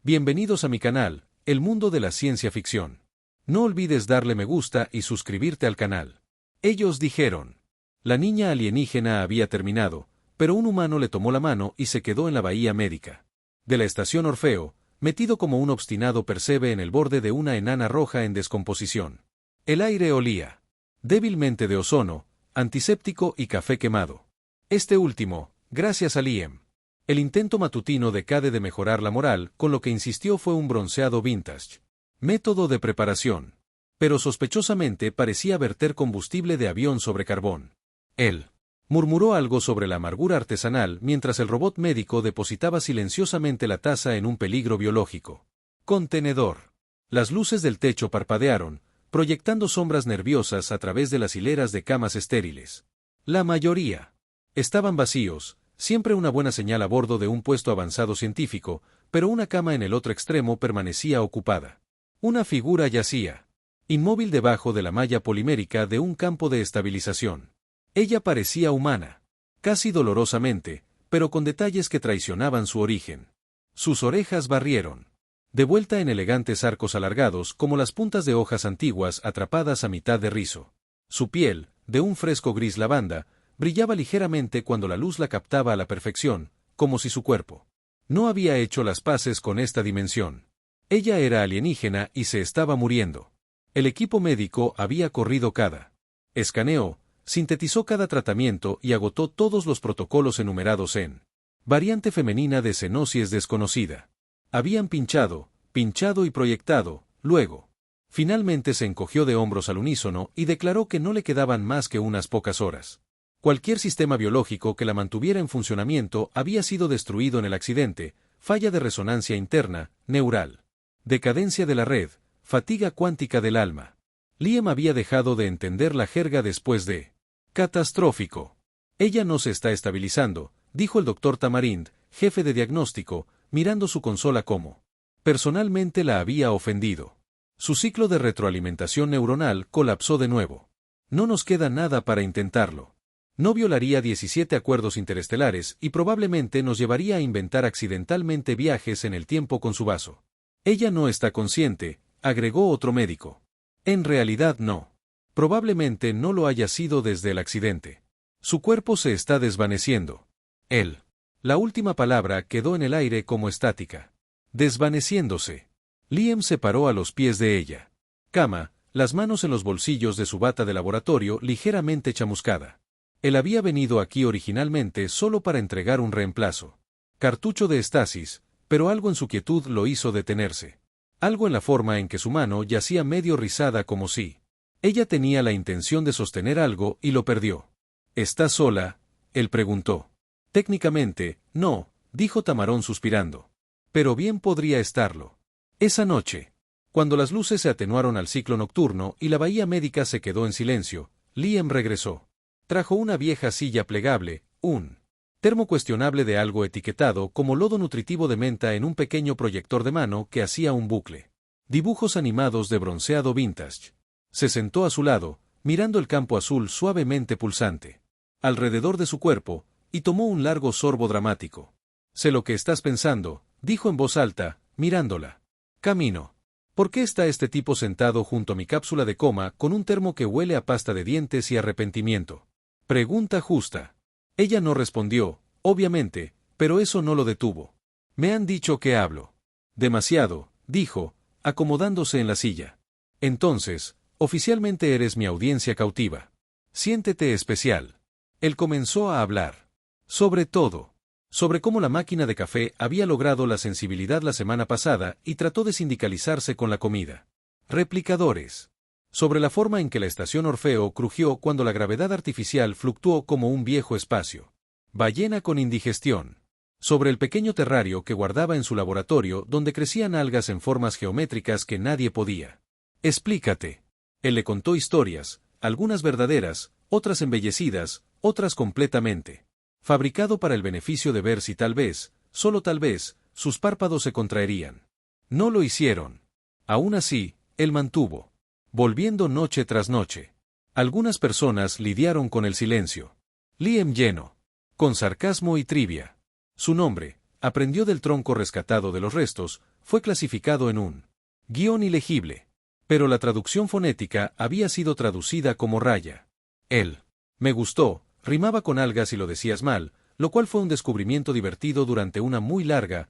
Bienvenidos a mi canal, El Mundo de la Ciencia Ficción. No olvides darle me gusta y suscribirte al canal. Ellos dijeron. La niña alienígena había terminado, pero un humano le tomó la mano y se quedó en la bahía médica de la estación Orfeo, metido como un obstinado percebe en el borde de una enana roja en descomposición. El aire olía débilmente de ozono, antiséptico y café quemado. Este último, gracias a Liam. El intento matutino de Cade de mejorar la moral, con lo que insistió fue un bronceado vintage. Método de preparación. Pero sospechosamente parecía verter combustible de avión sobre carbón. Él murmuró algo sobre la amargura artesanal mientras el robot médico depositaba silenciosamente la taza en un peligro biológico contenedor. Las luces del techo parpadearon, proyectando sombras nerviosas a través de las hileras de camas estériles. La mayoría estaban vacíos, siempre una buena señal a bordo de un puesto avanzado científico, pero una cama en el otro extremo permanecía ocupada. Una figura yacía inmóvil debajo de la malla polimérica de un campo de estabilización. Ella parecía humana, casi dolorosamente, pero con detalles que traicionaban su origen. Sus orejas barrieron, de vuelta en elegantes arcos alargados como las puntas de hojas antiguas atrapadas a mitad de rizo. Su piel, de un fresco gris lavanda, brillaba ligeramente cuando la luz la captaba a la perfección, como si su cuerpo no había hecho las paces con esta dimensión. Ella era alienígena y se estaba muriendo. El equipo médico había corrido cada escaneo, sintetizó cada tratamiento y agotó todos los protocolos enumerados en variante femenina de cenosis desconocida. Habían pinchado y proyectado, luego. Finalmente se encogió de hombros al unísono y declaró que no le quedaban más que unas pocas horas. Cualquier sistema biológico que la mantuviera en funcionamiento había sido destruido en el accidente, falla de resonancia interna, neural, decadencia de la red, fatiga cuántica del alma. Liam había dejado de entender la jerga después de catastrófico. Ella no se está estabilizando, dijo el doctor Tamarind, jefe de diagnóstico, mirando su consola como personalmente la había ofendido. Su ciclo de retroalimentación neuronal colapsó de nuevo. No nos queda nada para intentarlo. No violaría 17 acuerdos interestelares y probablemente nos llevaría a inventar accidentalmente viajes en el tiempo con su vaso. Ella no está consciente, agregó otro médico. En realidad no. Probablemente no lo haya sido desde el accidente. Su cuerpo se está desvaneciendo. Él. La última palabra quedó en el aire como estática. Desvaneciéndose. Liam se paró a los pies de ella. Cama, las manos en los bolsillos de su bata de laboratorio ligeramente chamuscada. Él había venido aquí originalmente solo para entregar un reemplazo. Cartucho de estasis, pero algo en su quietud lo hizo detenerse. Algo en la forma en que su mano yacía medio rizada como si ella tenía la intención de sostener algo y lo perdió. ¿Estás sola?, él preguntó. Técnicamente, no, dijo Tamarón suspirando. Pero bien podría estarlo. Esa noche, cuando las luces se atenuaron al ciclo nocturno y la bahía médica se quedó en silencio, Liam regresó. Trajo una vieja silla plegable, un termo cuestionable de algo etiquetado como lodo nutritivo de menta en un pequeño proyector de mano que hacía un bucle. Dibujos animados de bronceado vintage. Se sentó a su lado, mirando el campo azul suavemente pulsante alrededor de su cuerpo, y tomó un largo sorbo dramático. Sé lo que estás pensando, dijo en voz alta, mirándola. Camino. ¿Por qué está este tipo sentado junto a mi cápsula de coma con un termo que huele a pasta de dientes y arrepentimiento? Pregunta justa. Ella no respondió, obviamente, pero eso no lo detuvo. Me han dicho que hablo demasiado, dijo, acomodándose en la silla. Entonces, oficialmente eres mi audiencia cautiva. Siéntete especial. Él comenzó a hablar. Sobre todo, sobre cómo la máquina de café había logrado la sensibilidad la semana pasada y trató de sindicalizarse con la comida. Replicadores. Sobre la forma en que la estación Orfeo crujió cuando la gravedad artificial fluctuó como un viejo espacio. Ballena con indigestión. Sobre el pequeño terrario que guardaba en su laboratorio donde crecían algas en formas geométricas que nadie podía. Explícate. Él le contó historias, algunas verdaderas, otras embellecidas, otras completamente. Fabricado para el beneficio de ver si tal vez, solo tal vez, sus párpados se contraerían. No lo hicieron. Aún así, él mantuvo. Volviendo noche tras noche. Algunas personas lidiaron con el silencio. Liam lleno. Con sarcasmo y trivia. Su nombre, aprendió del tronco rescatado de los restos, fue clasificado en un guión ilegible. Pero la traducción fonética había sido traducida como raya. El me gustó rimaba con algas y lo decías mal, lo cual fue un descubrimiento divertido durante una muy larga,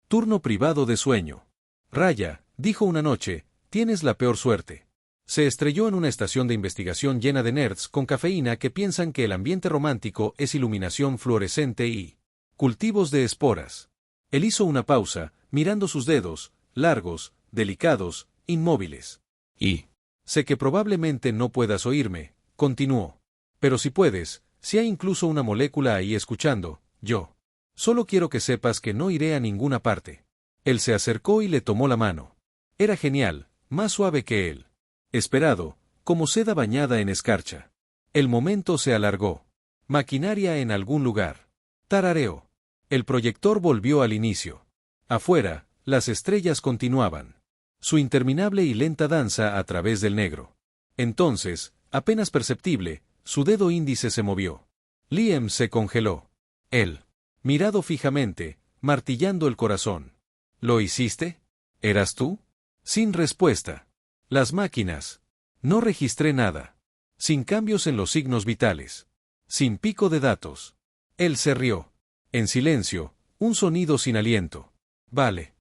turno privado de sueño. Raya, dijo una noche, tienes la peor suerte. Se estrelló en una estación de investigación llena de nerds con cafeína que piensan que el ambiente romántico es iluminación fluorescente y cultivos de esporas. Él hizo una pausa, mirando sus dedos, largos, delicados, inmóviles. Y sé que probablemente no puedas oírme, continuó. Pero si puedes, si hay incluso una molécula ahí escuchando, yo. Solo quiero que sepas que no iré a ninguna parte. Él se acercó y le tomó la mano. Era genial, más suave que él. Esperado, como seda bañada en escarcha. El momento se alargó. Maquinaria en algún lugar. Tarareó. El proyector volvió al inicio. Afuera, las estrellas continuaban. Su interminable y lenta danza a través del negro. Entonces, apenas perceptible, su dedo índice se movió. Liam se congeló. Él, mirado fijamente, martillando el corazón. ¿Lo hiciste? ¿Eras tú? Sin respuesta. Las máquinas. No registré nada. Sin cambios en los signos vitales. Sin pico de datos. Él se rió. En silencio, un sonido sin aliento. Vale.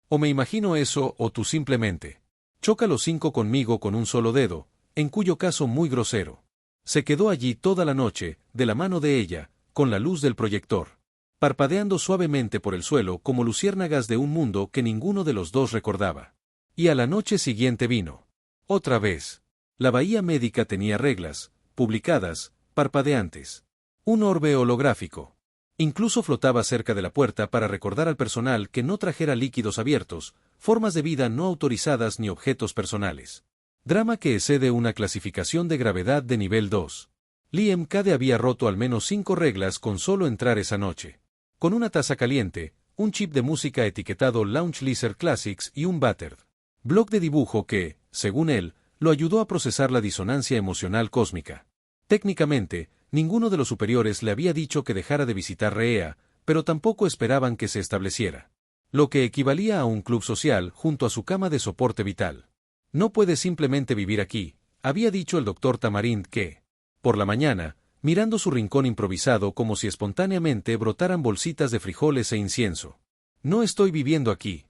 O me imagino eso o tú simplemente. Choca los 5 conmigo con un solo dedo, en cuyo caso muy grosero. Se quedó allí toda la noche, de la mano de ella, con la luz del proyector, parpadeando suavemente por el suelo como luciérnagas de un mundo que ninguno de los dos recordaba. Y a la noche siguiente vino. Otra vez. La bahía médica tenía reglas, publicadas, parpadeantes. Un orbe holográfico. Incluso flotaba cerca de la puerta para recordar al personal que no trajera líquidos abiertos, formas de vida no autorizadas ni objetos personales. Drama que excede una clasificación de gravedad de nivel 2. Liam Cade había roto al menos 5 reglas con solo entrar esa noche. Con una taza caliente, un chip de música etiquetado Launch Lizard Classics y un Battered bloc de dibujo que, según él, lo ayudó a procesar la disonancia emocional cósmica. Técnicamente, ninguno de los superiores le había dicho que dejara de visitar Rhea, pero tampoco esperaban que se estableciera. Lo que equivalía a un club social junto a su cama de soporte vital. No puede simplemente vivir aquí, había dicho el doctor Tamarind que, por la mañana, mirando su rincón improvisado como si espontáneamente brotaran bolsitas de frijoles e incienso. No estoy viviendo aquí.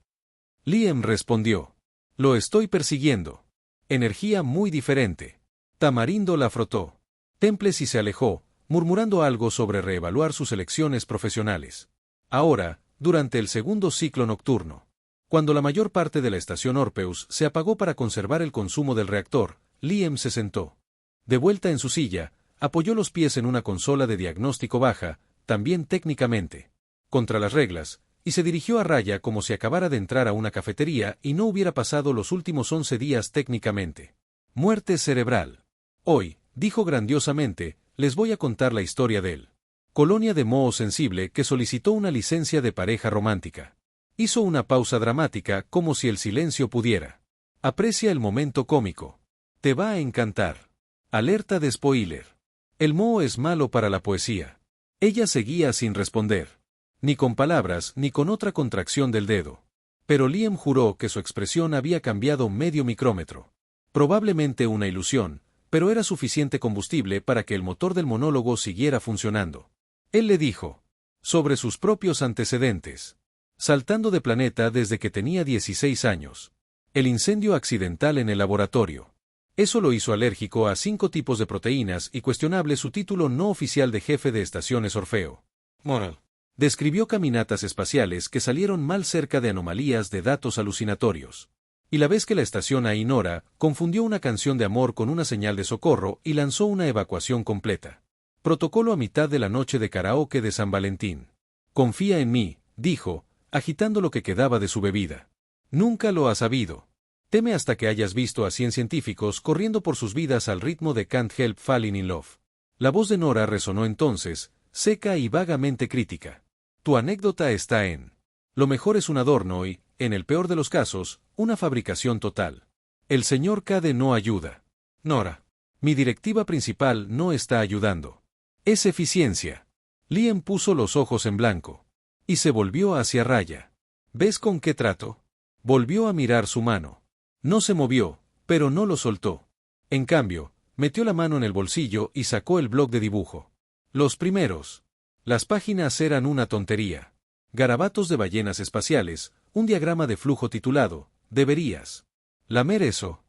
Liam respondió. Lo estoy persiguiendo. Energía muy diferente. Tamarindo la frotó. Temples y se alejó, murmurando algo sobre reevaluar sus elecciones profesionales. Ahora, durante el segundo ciclo nocturno. Cuando la mayor parte de la estación Orpheus se apagó para conservar el consumo del reactor, Liam se sentó. De vuelta en su silla, apoyó los pies en una consola de diagnóstico baja, también técnicamente, contra las reglas, y se dirigió a Raya como si acabara de entrar a una cafetería y no hubiera pasado los últimos 11 días técnicamente. Muerte cerebral. Hoy, dijo grandiosamente, les voy a contar la historia de él. Colonia de moho sensible que solicitó una licencia de pareja romántica. Hizo una pausa dramática como si el silencio pudiera. Aprecia el momento cómico. Te va a encantar. Alerta de spoiler. El moho es malo para la poesía. Ella seguía sin responder. Ni con palabras ni con otra contracción del dedo. Pero Liam juró que su expresión había cambiado medio micrómetro. Probablemente una ilusión, pero era suficiente combustible para que el motor del monólogo siguiera funcionando. Él le dijo. Sobre sus propios antecedentes. Saltando de planeta desde que tenía 16 años. El incendio accidental en el laboratorio. Eso lo hizo alérgico a 5 tipos de proteínas y cuestionable su título no oficial de jefe de estaciones Orfeo. Moral. Describió caminatas espaciales que salieron mal cerca de anomalías de datos alucinatorios. Y la vez que la estación Ainora confundió una canción de amor con una señal de socorro y lanzó una evacuación completa. Protocolo a mitad de la noche de karaoke de San Valentín. Confía en mí, dijo, agitando lo que quedaba de su bebida. Nunca lo has sabido. Teme hasta que hayas visto a 100 científicos corriendo por sus vidas al ritmo de Can't Help Falling in Love. La voz de Nora resonó entonces, seca y vagamente crítica. Tu anécdota está en. Lo mejor es un adorno y, en el peor de los casos, una fabricación total. El señor Cade no ayuda. Nora. Mi directiva principal no está ayudando. Es eficiencia. Liam puso los ojos en blanco. Y se volvió hacia Raya. ¿Ves con qué trato? Volvió a mirar su mano. No se movió, pero no lo soltó. En cambio, metió la mano en el bolsillo y sacó el bloc de dibujo. Los primeros. Las páginas eran una tontería. Garabatos de ballenas espaciales, un diagrama de flujo titulado, ¿deberías lamer eso?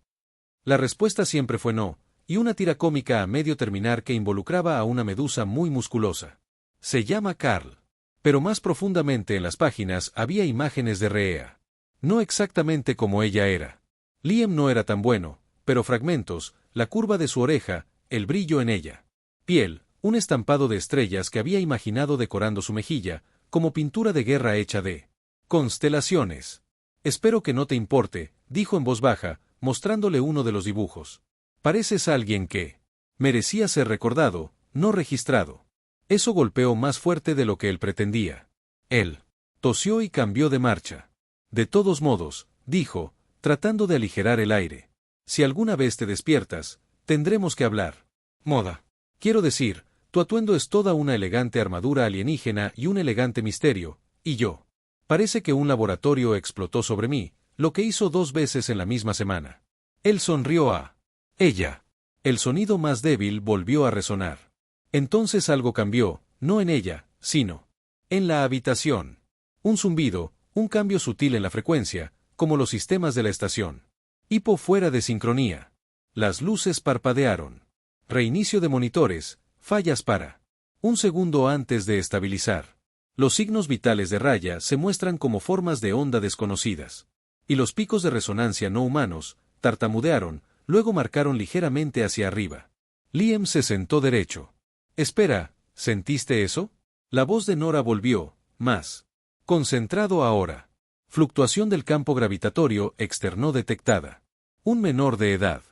La respuesta siempre fue no, y una tira cómica a medio terminar que involucraba a una medusa muy musculosa. Se llama Carl. Pero más profundamente en las páginas había imágenes de Rhea. No exactamente como ella era. Liam no era tan bueno, pero fragmentos, la curva de su oreja, el brillo en ella. Piel, un estampado de estrellas que había imaginado decorando su mejilla, como pintura de guerra hecha de constelaciones. Espero que no te importe, dijo en voz baja, mostrándole uno de los dibujos. Pareces alguien que merecía ser recordado, no registrado. Eso golpeó más fuerte de lo que él pretendía. Él tosió y cambió de marcha. De todos modos, dijo, tratando de aligerar el aire. Si alguna vez te despiertas, tendremos que hablar. Moda. Quiero decir, tu atuendo es toda una elegante armadura alienígena y un elegante misterio, y yo. Parece que un laboratorio explotó sobre mí, lo que hizo 2 veces en la misma semana. Él sonrió a ella. El sonido más débil volvió a resonar. Entonces algo cambió, no en ella, sino en la habitación. Un zumbido, un cambio sutil en la frecuencia, como los sistemas de la estación. Hipo fuera de sincronía. Las luces parpadearon. Reinicio de monitores, fallas para 1 segundo antes de estabilizar. Los signos vitales de Raya se muestran como formas de onda desconocidas. Y los picos de resonancia no humanos, tartamudearon, luego marcaron ligeramente hacia arriba. Liam se sentó derecho. Espera, ¿sentiste eso? La voz de Nora volvió, más concentrado ahora. Fluctuación del campo gravitatorio externo detectada. Un menor de edad.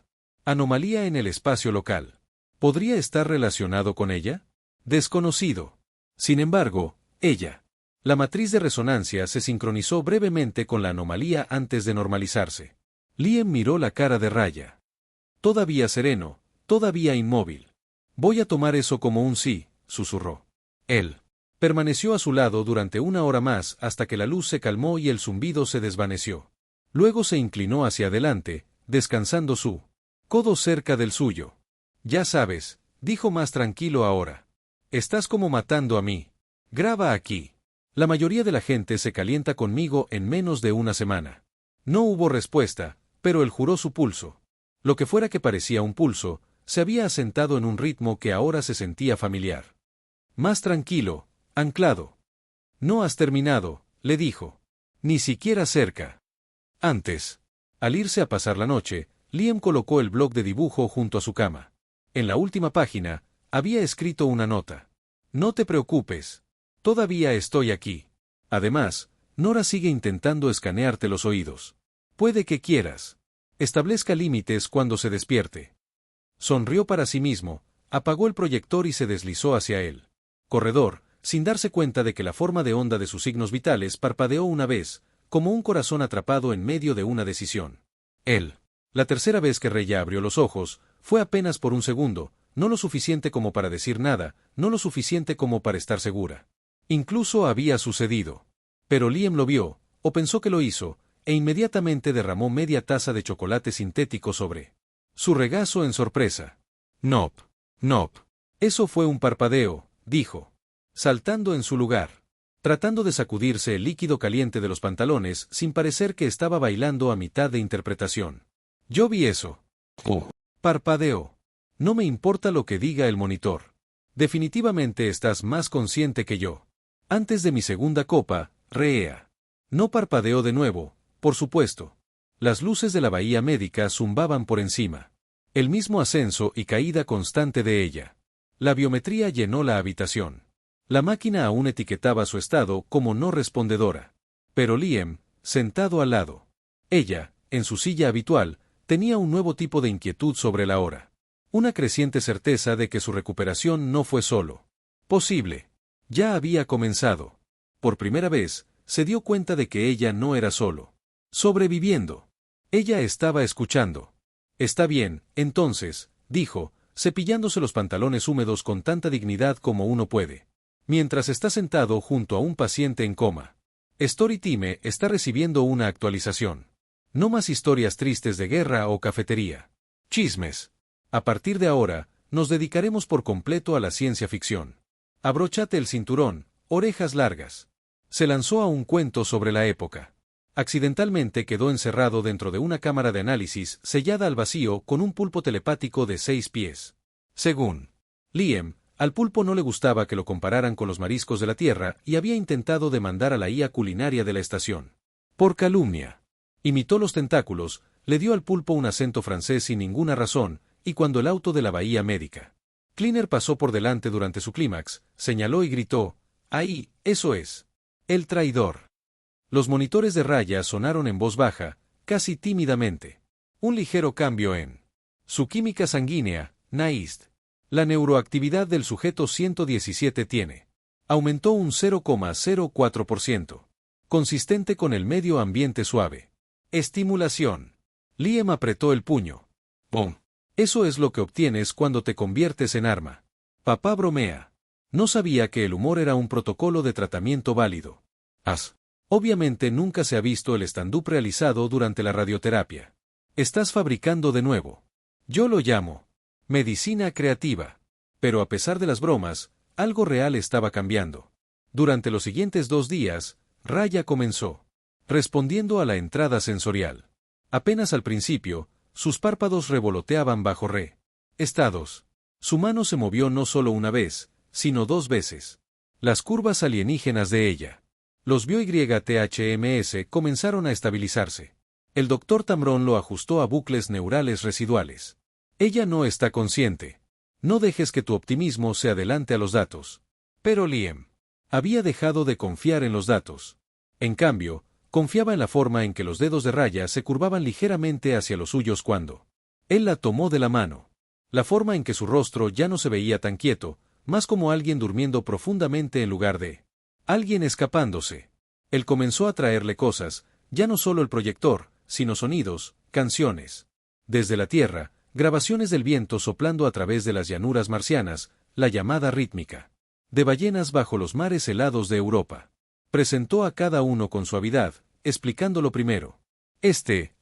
Anomalía en el espacio local. ¿Podría estar relacionado con ella? Desconocido. Sin embargo, ella. La matriz de resonancia se sincronizó brevemente con la anomalía antes de normalizarse. Liam miró la cara de Raya. Todavía sereno, todavía inmóvil. Voy a tomar eso como un sí, susurró. Él permaneció a su lado durante 1 hora más hasta que la luz se calmó y el zumbido se desvaneció. Luego se inclinó hacia adelante, descansando su codo cerca del suyo. Ya sabes, dijo más tranquilo ahora. Estás como matando a mí. Graba aquí. La mayoría de la gente se calienta conmigo en menos de 1 semana. No hubo respuesta, pero él juró su pulso. Lo que fuera que parecía un pulso, se había asentado en un ritmo que ahora se sentía familiar. Más tranquilo, anclado. No has terminado, le dijo. Ni siquiera cerca. Antes. Al irse a pasar la noche, Liam colocó el bloc de dibujo junto a su cama. En la última página, había escrito una nota. No te preocupes. Todavía estoy aquí. Además, Nora sigue intentando escanearte los oídos. Puede que quieras. Establezca límites cuando se despierte. Sonrió para sí mismo, apagó el proyector y se deslizó hacia él. Corredor, sin darse cuenta de que la forma de onda de sus signos vitales parpadeó una vez, como un corazón atrapado en medio de una decisión. Él. La tercera vez que Rhea abrió los ojos, fue apenas por 1 segundo, no lo suficiente como para decir nada, no lo suficiente como para estar segura. Incluso había sucedido. Pero Liam lo vio, o pensó que lo hizo, e inmediatamente derramó media taza de chocolate sintético sobre su regazo en sorpresa. Nop. Nop. Eso fue un parpadeo, dijo. Saltando en su lugar. Tratando de sacudirse el líquido caliente de los pantalones sin parecer que estaba bailando a mitad de interpretación. Yo vi eso. Parpadeó. No me importa lo que diga el monitor. Definitivamente estás más consciente que yo. Antes de mi segunda copa, Rhea. No parpadeó de nuevo, por supuesto. Las luces de la bahía médica zumbaban por encima. El mismo ascenso y caída constante de ella. La biometría llenó la habitación. La máquina aún etiquetaba su estado como no respondedora. Pero Liam, sentado al lado. Ella, en su silla habitual, tenía un nuevo tipo de inquietud sobre la hora. Una creciente certeza de que su recuperación no fue solo posible. Ya había comenzado. Por primera vez, se dio cuenta de que ella no era solo sobreviviendo. Ella estaba escuchando. Está bien, entonces, dijo, cepillándose los pantalones húmedos con tanta dignidad como uno puede. Mientras está sentado junto a un paciente en coma. Storytime está recibiendo una actualización. No más historias tristes de guerra o cafetería. Chismes. A partir de ahora, nos dedicaremos por completo a la ciencia ficción. Abróchate el cinturón, orejas largas. Se lanzó a un cuento sobre la época. Accidentalmente quedó encerrado dentro de una cámara de análisis sellada al vacío con un pulpo telepático de 6 pies. Según Liam, al pulpo no le gustaba que lo compararan con los mariscos de la tierra y había intentado demandar a la IA culinaria de la estación. Por calumnia. Imitó los tentáculos, le dio al pulpo un acento francés sin ninguna razón, y cuando el auto de la bahía médica Cleaner pasó por delante durante su clímax, señaló y gritó: «¡Ahí, eso es! ¡El traidor!». Los monitores de Raya sonaron en voz baja, casi tímidamente. Un ligero cambio en su química sanguínea, NAIST. La neuroactividad del sujeto 117 tiene. Aumentó un 0,04%. Consistente con el medio ambiente suave. Estimulación. Liam apretó el puño. ¡Pum! Eso es lo que obtienes cuando te conviertes en arma. Papá bromea. No sabía que el humor era un protocolo de tratamiento válido. Obviamente nunca se ha visto el stand-up realizado durante la radioterapia. Estás fabricando de nuevo. Yo lo llamo medicina creativa. Pero a pesar de las bromas, algo real estaba cambiando. Durante los siguientes 2 días, Raya comenzó respondiendo a la entrada sensorial. Apenas al principio, sus párpados revoloteaban bajo estados. Su mano se movió no solo una vez, sino 2 veces. Las curvas alienígenas de ella. Los BioYTHMS comenzaron a estabilizarse. El doctor Tamrón lo ajustó a bucles neurales residuales. Ella no está consciente. No dejes que tu optimismo se adelante a los datos. Pero Liam había dejado de confiar en los datos. En cambio, confiaba en la forma en que los dedos de Raya se curvaban ligeramente hacia los suyos cuando él la tomó de la mano. La forma en que su rostro ya no se veía tan quieto, más como alguien durmiendo profundamente en lugar de alguien escapándose. Él comenzó a traerle cosas, ya no solo el proyector, sino sonidos, canciones. Desde la Tierra, grabaciones del viento soplando a través de las llanuras marcianas, la llamada rítmica de ballenas bajo los mares helados de Europa. Presentó a cada uno con suavidad, explicándolo primero.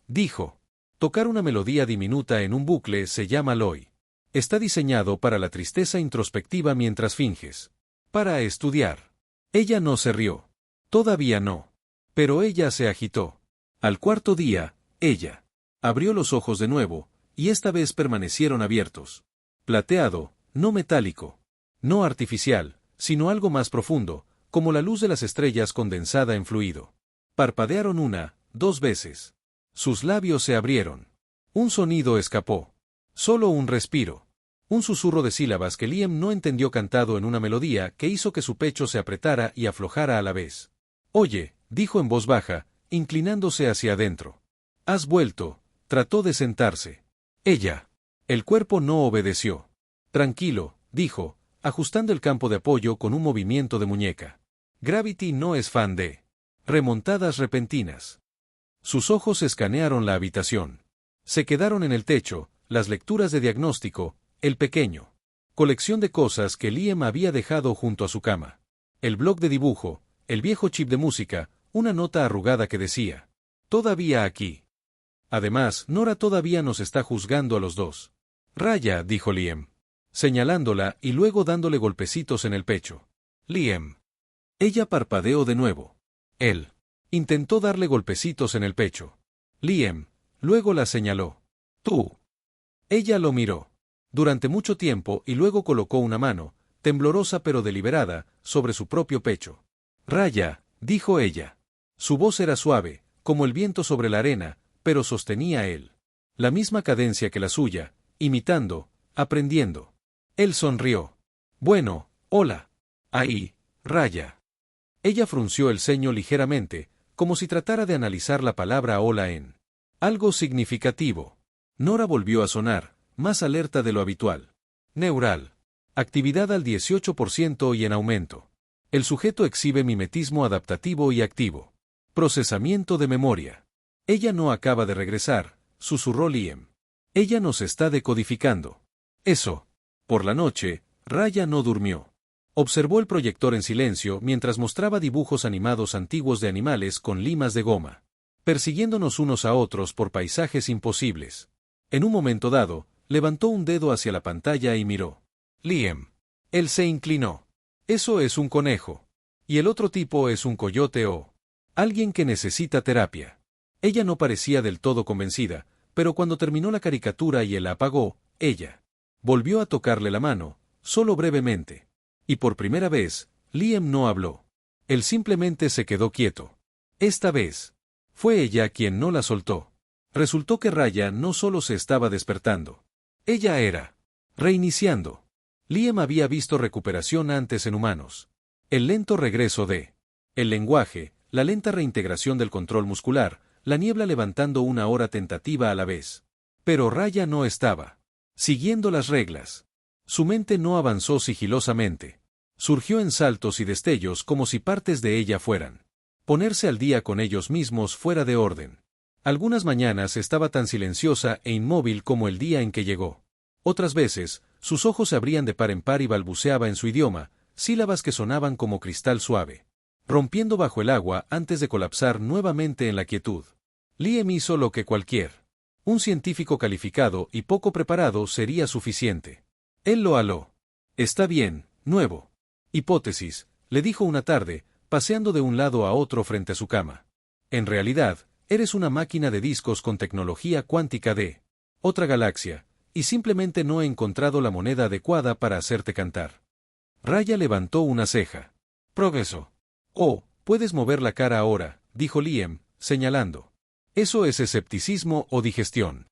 Dijo. Tocar una melodía diminuta en un bucle se llama LOI. Está diseñado para la tristeza introspectiva mientras finges. Para estudiar. Ella no se rió. Todavía no. Pero ella se agitó. Al 4.º día, ella abrió los ojos de nuevo, y esta vez permanecieron abiertos. Plateado, no metálico. No artificial, sino algo más profundo, como la luz de las estrellas condensada en fluido. Parpadearon 1, 2 veces. Sus labios se abrieron. Un sonido escapó. Solo un respiro. Un susurro de sílabas que Liam no entendió cantado en una melodía que hizo que su pecho se apretara y aflojara a la vez. «Oye», dijo en voz baja, inclinándose hacia adentro. «Has vuelto», trató de sentarse. Ella. El cuerpo no obedeció. «Tranquilo», dijo, ajustando el campo de apoyo con un movimiento de muñeca. Gravity no es fan de remontadas repentinas. Sus ojos escanearon la habitación. Se quedaron en el techo, las lecturas de diagnóstico, el pequeño colección de cosas que Liam había dejado junto a su cama. El bloc de dibujo, el viejo chip de música, una nota arrugada que decía: «Todavía aquí». Además, Nora todavía nos está juzgando a los dos. «Raya», dijo Liam, señalándola y luego dándole golpecitos en el pecho. «Liam». Ella parpadeó de nuevo. Él intentó darle golpecitos en el pecho. Liam luego la señaló. «Tú». Ella lo miró durante mucho tiempo y luego colocó una mano, temblorosa pero deliberada, sobre su propio pecho. «Raya», dijo ella. Su voz era suave, como el viento sobre la arena, pero sostenía él la misma cadencia que la suya, imitando, aprendiendo. Él sonrió. «Bueno, hola. Ahí, Raya». Ella frunció el ceño ligeramente, como si tratara de analizar la palabra hola en algo significativo. Nora volvió a sonar, más alerta de lo habitual. Neural. Actividad al 18% y en aumento. El sujeto exhibe mimetismo adaptativo y activo. Procesamiento de memoria. Ella no acaba de regresar, susurró Liam. Ella nos está decodificando. Eso. Por la noche, Raya no durmió. Observó el proyector en silencio mientras mostraba dibujos animados antiguos de animales con limas de goma, persiguiéndonos unos a otros por paisajes imposibles. En un momento dado, levantó un dedo hacia la pantalla y miró. Liam. Él se inclinó. Eso es un conejo. Y el otro tipo es un coyote o alguien que necesita terapia. Ella no parecía del todo convencida, pero cuando terminó la caricatura y él la apagó, ella volvió a tocarle la mano, solo brevemente. Y por primera vez, Liam no habló. Él simplemente se quedó quieto. Esta vez, fue ella quien no la soltó. Resultó que Raya no solo se estaba despertando. Ella era reiniciando. Liam había visto recuperación antes en humanos. El lento regreso de el lenguaje, la lenta reintegración del control muscular, la niebla levantando una hora tentativa a la vez. Pero Raya no estaba siguiendo las reglas. Su mente no avanzó sigilosamente. Surgió en saltos y destellos como si partes de ella fueran ponerse al día con ellos mismos fuera de orden. Algunas mañanas estaba tan silenciosa e inmóvil como el día en que llegó. Otras veces, sus ojos se abrían de par en par y balbuceaba en su idioma, sílabas que sonaban como cristal suave, rompiendo bajo el agua antes de colapsar nuevamente en la quietud. Liam hizo lo que un científico calificado y poco preparado sería suficiente. Él lo aló. Está bien, nuevo. Hipótesis, le dijo una tarde, paseando de un lado a otro frente a su cama. En realidad, eres una máquina de discos con tecnología cuántica de otra galaxia, y simplemente no he encontrado la moneda adecuada para hacerte cantar. Raya levantó una ceja. Progreso. Oh, puedes mover la cara ahora, dijo Liam, señalando. ¿Eso es escepticismo o digestión?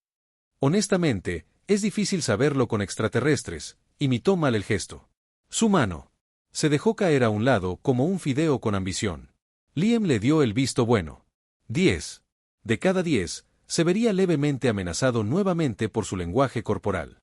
Honestamente, es difícil saberlo con extraterrestres, imitó mal el gesto. Su mano se dejó caer a un lado como un fideo con ambición. Liam le dio el visto bueno. 10. De cada 10, se vería levemente amenazado nuevamente por su lenguaje corporal.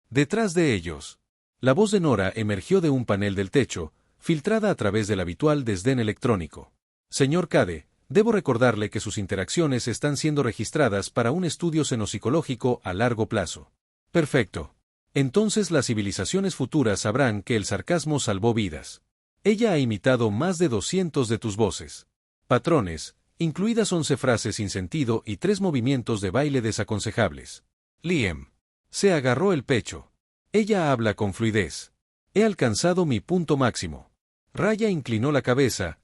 Detrás de ellos, la voz de Nora emergió de un panel del techo, filtrada a través del habitual desdén electrónico. Señor Cade, debo recordarle que sus interacciones están siendo registradas para un estudio xenopsicológico a largo plazo. Perfecto. Entonces las civilizaciones futuras sabrán que el sarcasmo salvó vidas. Ella ha imitado más de 200 de tus voces. Patrones, incluidas 11 frases sin sentido y 3 movimientos de baile desaconsejables. Liam se agarró el pecho. Ella habla con fluidez. He alcanzado mi punto máximo. Raya inclinó la cabeza,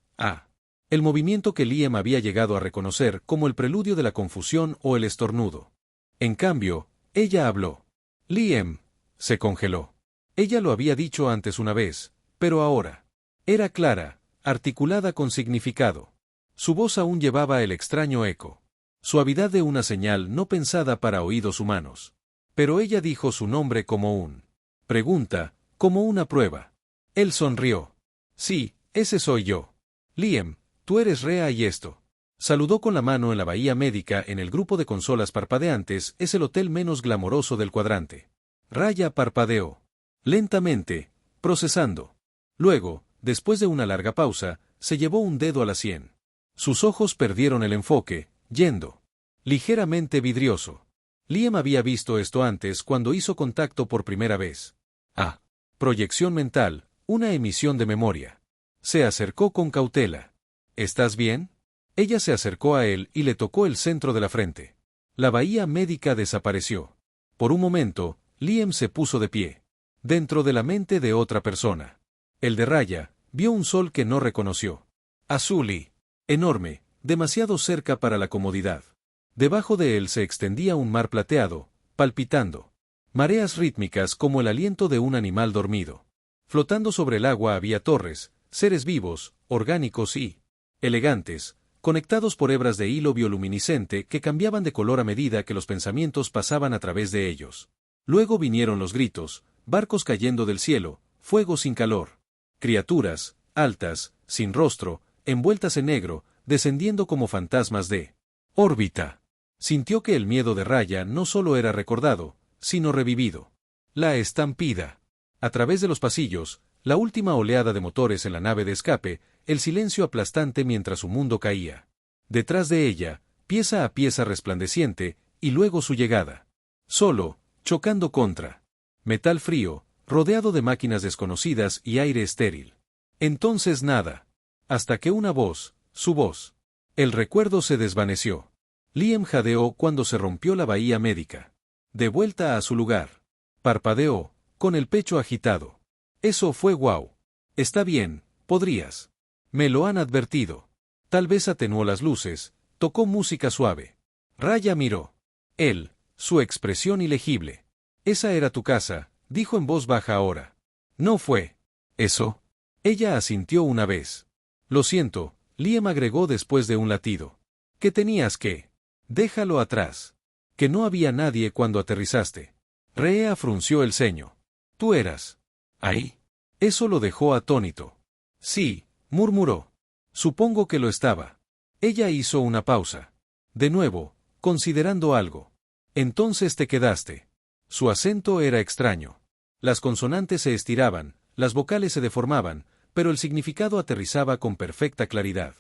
el movimiento que Liam había llegado a reconocer como el preludio de la confusión o el estornudo. En cambio, ella habló. Liam se congeló. Ella lo había dicho antes una vez, pero ahora era clara, articulada con significado. Su voz aún llevaba el extraño eco. Suavidad de una señal no pensada para oídos humanos. Pero ella dijo su nombre como pregunta, como una prueba. Él sonrió. Sí, ese soy yo. Liam, tú eres Rea y esto. Saludó con la mano en la bahía médica en el grupo de consolas parpadeantes, es el hotel menos glamoroso del cuadrante. Raya parpadeó. Lentamente, procesando. Luego, después de una larga pausa, se llevó un dedo a la sien. Sus ojos perdieron el enfoque, yendo ligeramente vidrioso. Liam había visto esto antes cuando hizo contacto por primera vez. Proyección mental, una emisión de memoria. Se acercó con cautela. ¿Estás bien? Ella se acercó a él y le tocó el centro de la frente. La bahía médica desapareció. Por un momento, Liam se puso de pie. Dentro de la mente de otra persona. El de Raya vio un sol que no reconoció. Azul y enorme, demasiado cerca para la comodidad. Debajo de él se extendía un mar plateado, palpitando. Mareas rítmicas como el aliento de un animal dormido. Flotando sobre el agua había torres, seres vivos, orgánicos y elegantes, conectados por hebras de hilo bioluminiscente que cambiaban de color a medida que los pensamientos pasaban a través de ellos. Luego vinieron los gritos, barcos cayendo del cielo, fuego sin calor. Criaturas, altas, sin rostro, envueltas en negro, descendiendo como fantasmas de órbita. Sintió que el miedo de Raya no solo era recordado, sino revivido. La estampida. A través de los pasillos, la última oleada de motores en la nave de escape, el silencio aplastante mientras su mundo caía. Detrás de ella, pieza a pieza resplandeciente, y luego su llegada. Solo, chocando contra metal frío, rodeado de máquinas desconocidas y aire estéril. Entonces nada. Hasta que una voz, su voz. El recuerdo se desvaneció. Liam jadeó cuando se rompió la bahía médica. De vuelta a su lugar. Parpadeó, con el pecho agitado. Eso fue guau. Está bien, podrías. Me lo han advertido. Tal vez atenuó las luces, tocó música suave. Raya miró. Él, su expresión ilegible. Esa era tu casa, dijo en voz baja ahora. ¿No fue eso? Ella asintió una vez. Lo siento, Liam agregó después de un latido. ¿Qué tenías que? Déjalo atrás. Que no había nadie cuando aterrizaste. Rhea frunció el ceño. ¿Tú eras ahí? Eso lo dejó atónito. Sí, murmuró. Supongo que lo estaba. Ella hizo una pausa. De nuevo, considerando algo. Entonces te quedaste. Su acento era extraño. Las consonantes se estiraban, las vocales se deformaban, pero el significado aterrizaba con perfecta claridad.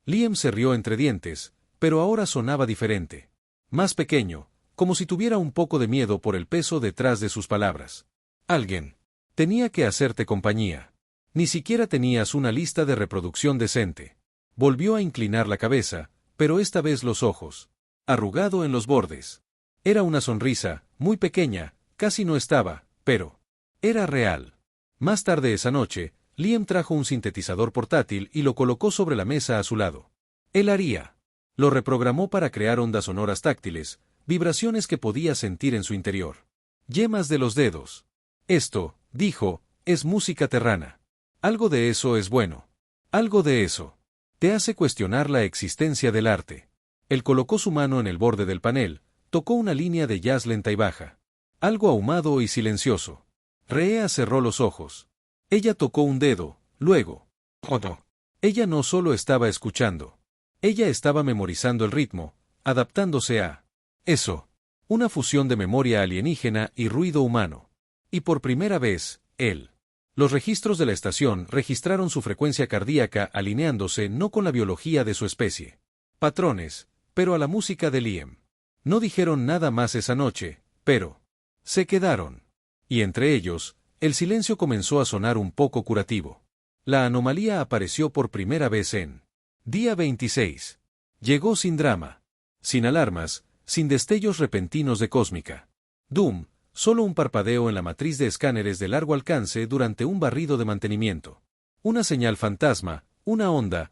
Liam se rió entre dientes, pero ahora sonaba diferente. Más pequeño, como si tuviera un poco de miedo por el peso detrás de sus palabras. Alguien tenía que hacerte compañía. Ni siquiera tenías una lista de reproducción decente. Volvió a inclinar la cabeza, pero esta vez los ojos. Arrugado en los bordes. Era una sonrisa, muy pequeña, casi no estaba, pero era real. Más tarde esa noche, Liam trajo un sintetizador portátil y lo colocó sobre la mesa a su lado. Él haría. Lo reprogramó para crear ondas sonoras táctiles, vibraciones que podía sentir en su interior. Yemas de los dedos. Esto, dijo, es música terrana. Algo de eso es bueno. Algo de eso te hace cuestionar la existencia del arte. Él colocó su mano en el borde del panel, tocó una línea de jazz lenta y baja. Algo ahumado y silencioso. Rhea cerró los ojos. Ella tocó un dedo, luego. Oh no. Ella no solo estaba escuchando. Ella estaba memorizando el ritmo, adaptándose a eso. Una fusión de memoria alienígena y ruido humano. Y por primera vez, él. Los registros de la estación registraron su frecuencia cardíaca alineándose no con la biología de su especie. Patrones, pero a la música de Liam. No dijeron nada más esa noche, pero se quedaron. Y entre ellos, el silencio comenzó a sonar un poco curativo. La anomalía apareció por primera vez en día 26. Llegó sin drama, sin alarmas, sin destellos repentinos de cósmica. Doom, solo un parpadeo en la matriz de escáneres de largo alcance durante un barrido de mantenimiento. Una señal fantasma, una onda,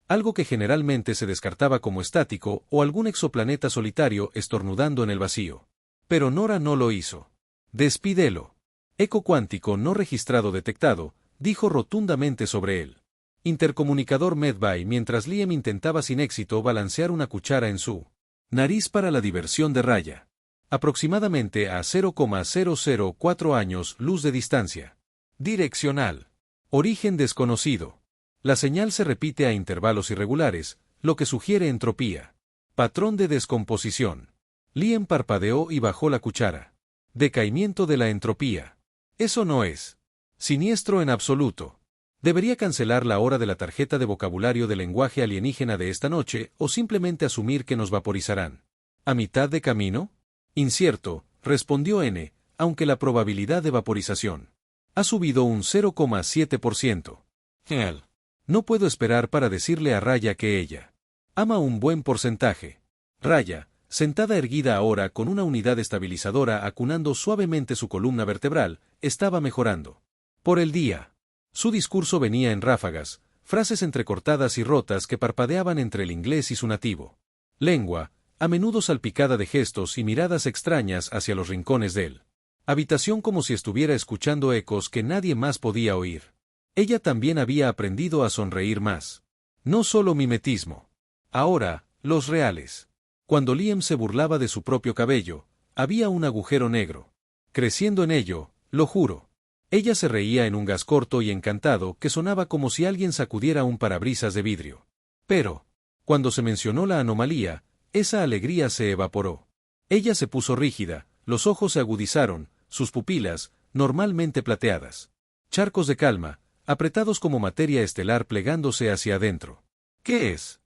algo que generalmente se descartaba como estático o algún exoplaneta solitario estornudando en el vacío. Pero Nora no lo hizo. Despídelo. Eco cuántico no registrado detectado, dijo rotundamente sobre él. Intercomunicador Medbay mientras Liam intentaba sin éxito balancear una cuchara en su nariz para la diversión de Raya. Aproximadamente a 0,004 años luz de distancia. Direccional. Origen desconocido. La señal se repite a intervalos irregulares, lo que sugiere entropía. Patrón de descomposición. Liam parpadeó y bajó la cuchara. Decaimiento de la entropía. Eso no es siniestro en absoluto. ¿Debería cancelar la hora de la tarjeta de vocabulario del lenguaje alienígena de esta noche o simplemente asumir que nos vaporizarán? ¿A mitad de camino? Incierto, respondió N, aunque la probabilidad de vaporización ha subido un 0,7%. Genial. No puedo esperar para decirle a Raya que ella ama un buen porcentaje. Raya, sentada erguida ahora con una unidad estabilizadora acunando suavemente su columna vertebral, estaba mejorando. Por el día. Su discurso venía en ráfagas, frases entrecortadas y rotas que parpadeaban entre el inglés y su nativo lengua, a menudo salpicada de gestos y miradas extrañas hacia los rincones de él. Habitación como si estuviera escuchando ecos que nadie más podía oír. Ella también había aprendido a sonreír más. No solo mimetismo. Ahora, los reales. Cuando Liam se burlaba de su propio cabello, había un agujero negro. Creciendo en ello, lo juro. Ella se reía en un gas corto y encantado que sonaba como si alguien sacudiera un parabrisas de vidrio. Pero, cuando se mencionó la anomalía, esa alegría se evaporó. Ella se puso rígida, los ojos se agudizaron, sus pupilas, normalmente plateadas. Charcos de calma, apretados como materia estelar plegándose hacia adentro. ¿Qué es?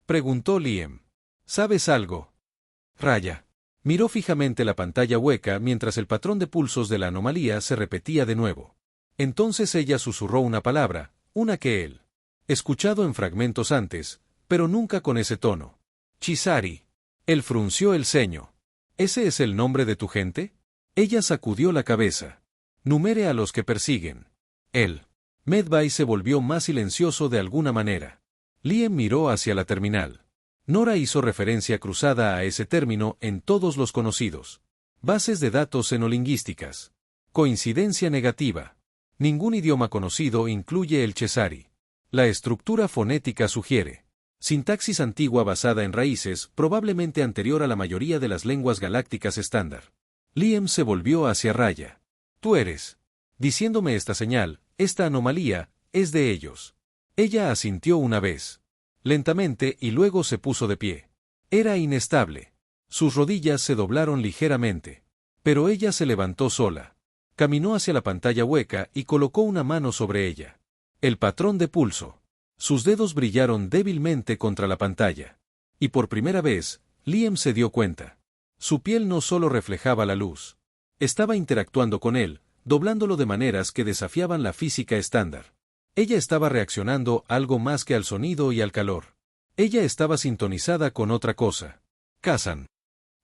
Preguntó Liam. ¿Sabes algo? Raya. Miró fijamente la pantalla hueca mientras el patrón de pulsos de la anomalía se repetía de nuevo. Entonces ella susurró una palabra, una que él escuchado en fragmentos antes, pero nunca con ese tono. Chisari. Él frunció el ceño. ¿Ese es el nombre de tu gente? Ella sacudió la cabeza. Numere a los que persiguen. Él. Medbay se volvió más silencioso de alguna manera. Liam miró hacia la terminal. Nora hizo referencia cruzada a ese término en todos los conocidos. Bases de datos xenolingüísticas. Coincidencia negativa. Ningún idioma conocido incluye el Chesari. La estructura fonética sugiere sintaxis antigua basada en raíces, probablemente anterior a la mayoría de las lenguas galácticas estándar. Liam se volvió hacia Raya. Tú eres. Diciéndome esta señal, esta anomalía, es de ellos. Ella asintió una vez. Lentamente y luego se puso de pie. Era inestable. Sus rodillas se doblaron ligeramente. Pero ella se levantó sola. Caminó hacia la pantalla hueca y colocó una mano sobre ella. El patrón de pulso. Sus dedos brillaron débilmente contra la pantalla. Y por primera vez, Liam se dio cuenta. Su piel no solo reflejaba la luz. Estaba interactuando con él, doblándolo de maneras que desafiaban la física estándar. Ella estaba reaccionando algo más que al sonido y al calor. Ella estaba sintonizada con otra cosa. Cazan.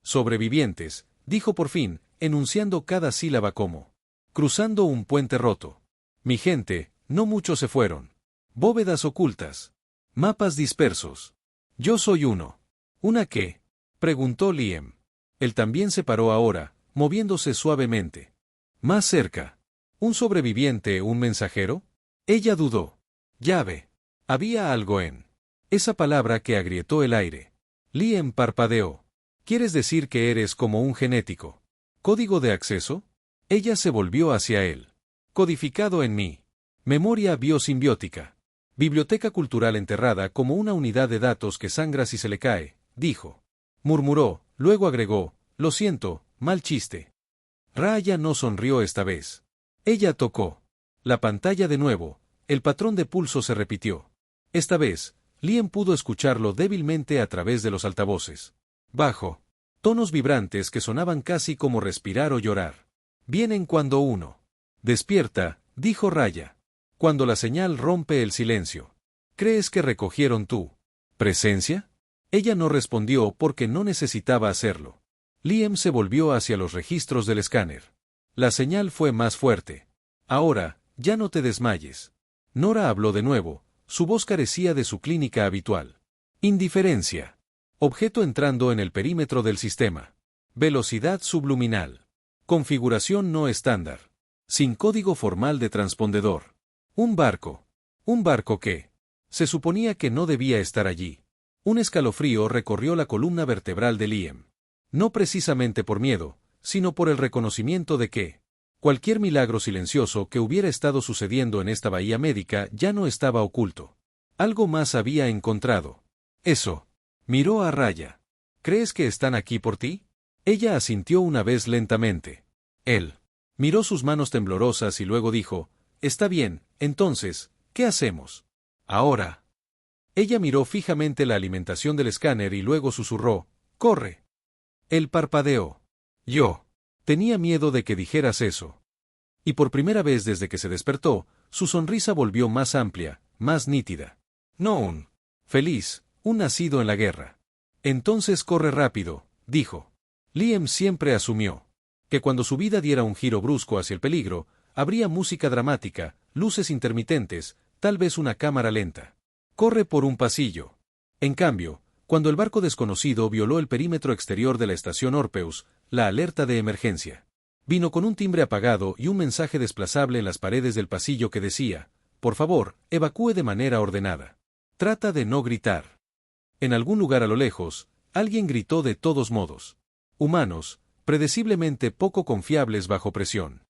Sobrevivientes, dijo por fin, enunciando cada sílaba como cruzando un puente roto. Mi gente, no muchos se fueron. Bóvedas ocultas. Mapas dispersos. Yo soy uno. ¿Una qué? Preguntó Liam. Él también se paró ahora, moviéndose suavemente. Más cerca. ¿Un sobreviviente, un mensajero? Ella dudó. Llave. Había algo en esa palabra que agrietó el aire. Liam parpadeó. ¿Quieres decir que eres como un genético? ¿Código de acceso? Ella se volvió hacia él. Codificado en mí. Memoria biosimbiótica. Biblioteca cultural enterrada como una unidad de datos que sangra si se le cae, dijo. Murmuró, luego agregó, lo siento, mal chiste. Raya no sonrió esta vez. Ella tocó la pantalla de nuevo, el patrón de pulso se repitió. Esta vez, Liam pudo escucharlo débilmente a través de los altavoces. Bajo. Tonos vibrantes que sonaban casi como respirar o llorar. Vienen cuando uno despierta, dijo Raya. Cuando la señal rompe el silencio. ¿Crees que recogieron tu presencia? Ella no respondió porque no necesitaba hacerlo. Liam se volvió hacia los registros del escáner. La señal fue más fuerte. Ahora, ya no te desmayes. Nora habló de nuevo, su voz carecía de su clínica habitual. Indiferencia. Objeto entrando en el perímetro del sistema. Velocidad subluminal. Configuración no estándar. Sin código formal de transpondedor. Un barco. Un barco que se suponía que no debía estar allí. Un escalofrío recorrió la columna vertebral de Liam. No precisamente por miedo, sino por el reconocimiento de que cualquier milagro silencioso que hubiera estado sucediendo en esta bahía médica ya no estaba oculto. Algo más había encontrado. Eso. Miró a Raya. ¿Crees que están aquí por ti? Ella asintió una vez lentamente. Él miró sus manos temblorosas y luego dijo, está bien, entonces, ¿qué hacemos? Ahora. Ella miró fijamente la alimentación del escáner y luego susurró, corre. Él parpadeó. Yo tenía miedo de que dijeras eso. Y por primera vez desde que se despertó, su sonrisa volvió más amplia, más nítida. No un feliz, un nacido en la guerra. Entonces corre rápido, dijo. Liam siempre asumió que cuando su vida diera un giro brusco hacia el peligro, habría música dramática, luces intermitentes, tal vez una cámara lenta. Corre por un pasillo. En cambio, cuando el barco desconocido violó el perímetro exterior de la estación Orpheus, la alerta de emergencia vino con un timbre apagado y un mensaje desplazable en las paredes del pasillo que decía, por favor, evacúe de manera ordenada. Trata de no gritar. En algún lugar a lo lejos, alguien gritó de todos modos. Humanos, predeciblemente poco confiables bajo presión.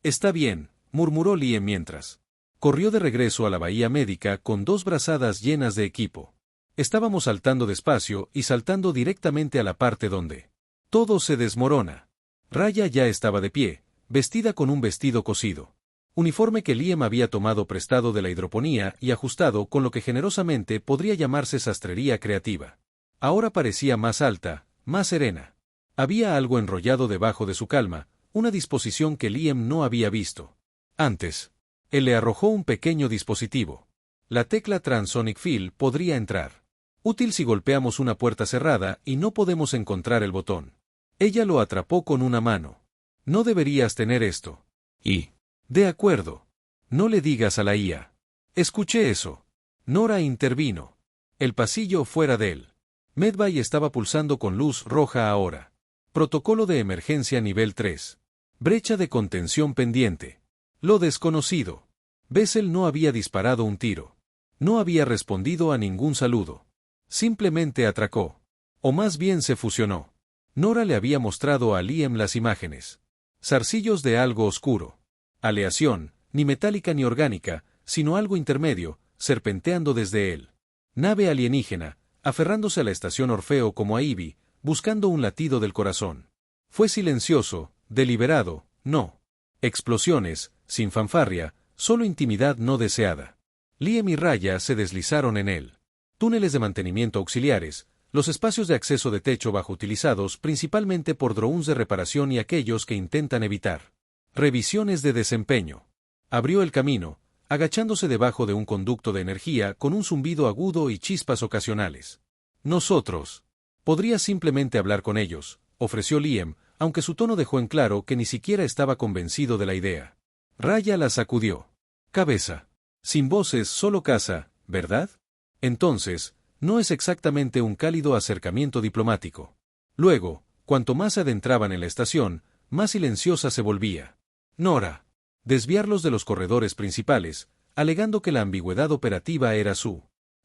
Está bien, murmuró Liam mientras corrió de regreso a la bahía médica con 2 brazadas llenas de equipo. Estábamos saltando despacio y saltando directamente a la parte donde todo se desmorona. Raya ya estaba de pie, vestida con un vestido cosido. Uniforme que Liam había tomado prestado de la hidroponía y ajustado con lo que generosamente podría llamarse sastrería creativa. Ahora parecía más alta, más serena. Había algo enrollado debajo de su calma, una disposición que Liam no había visto antes. Él le arrojó un pequeño dispositivo. La tecla Transonic Field podría entrar. Útil si golpeamos una puerta cerrada y no podemos encontrar el botón. Ella lo atrapó con una mano. No deberías tener esto. De acuerdo. No le digas a la IA. Escuché eso. Nora intervino. El pasillo fuera de él. Medbay estaba pulsando con luz roja ahora. Protocolo de emergencia nivel 3. Brecha de contención pendiente. Lo desconocido. Bessel no había disparado un tiro. No había respondido a ningún saludo. Simplemente atracó. O más bien se fusionó. Nora le había mostrado a Liam las imágenes. Zarcillos de algo oscuro. Aleación, ni metálica ni orgánica, sino algo intermedio, serpenteando desde él. Nave alienígena, aferrándose a la estación Orfeo como a Ivy, buscando un latido del corazón. Fue silencioso, deliberado, no. Explosiones, sin fanfarria, solo intimidad no deseada. Liam y Raya se deslizaron en él. Túneles de mantenimiento auxiliares, los espacios de acceso de techo bajo utilizados principalmente por drones de reparación y aquellos que intentan evitar. Revisiones de desempeño. Abrió el camino, agachándose debajo de un conducto de energía con un zumbido agudo y chispas ocasionales. Nosotros. Podría simplemente hablar con ellos, ofreció Liam, aunque su tono dejó en claro que ni siquiera estaba convencido de la idea. Raya la sacudió. Cabeza. Sin voces, solo casa, ¿verdad? Entonces, no es exactamente un cálido acercamiento diplomático. Luego, cuanto más se adentraban en la estación, más silenciosa se volvía. Nora. Desviarlos de los corredores principales, alegando que la ambigüedad operativa era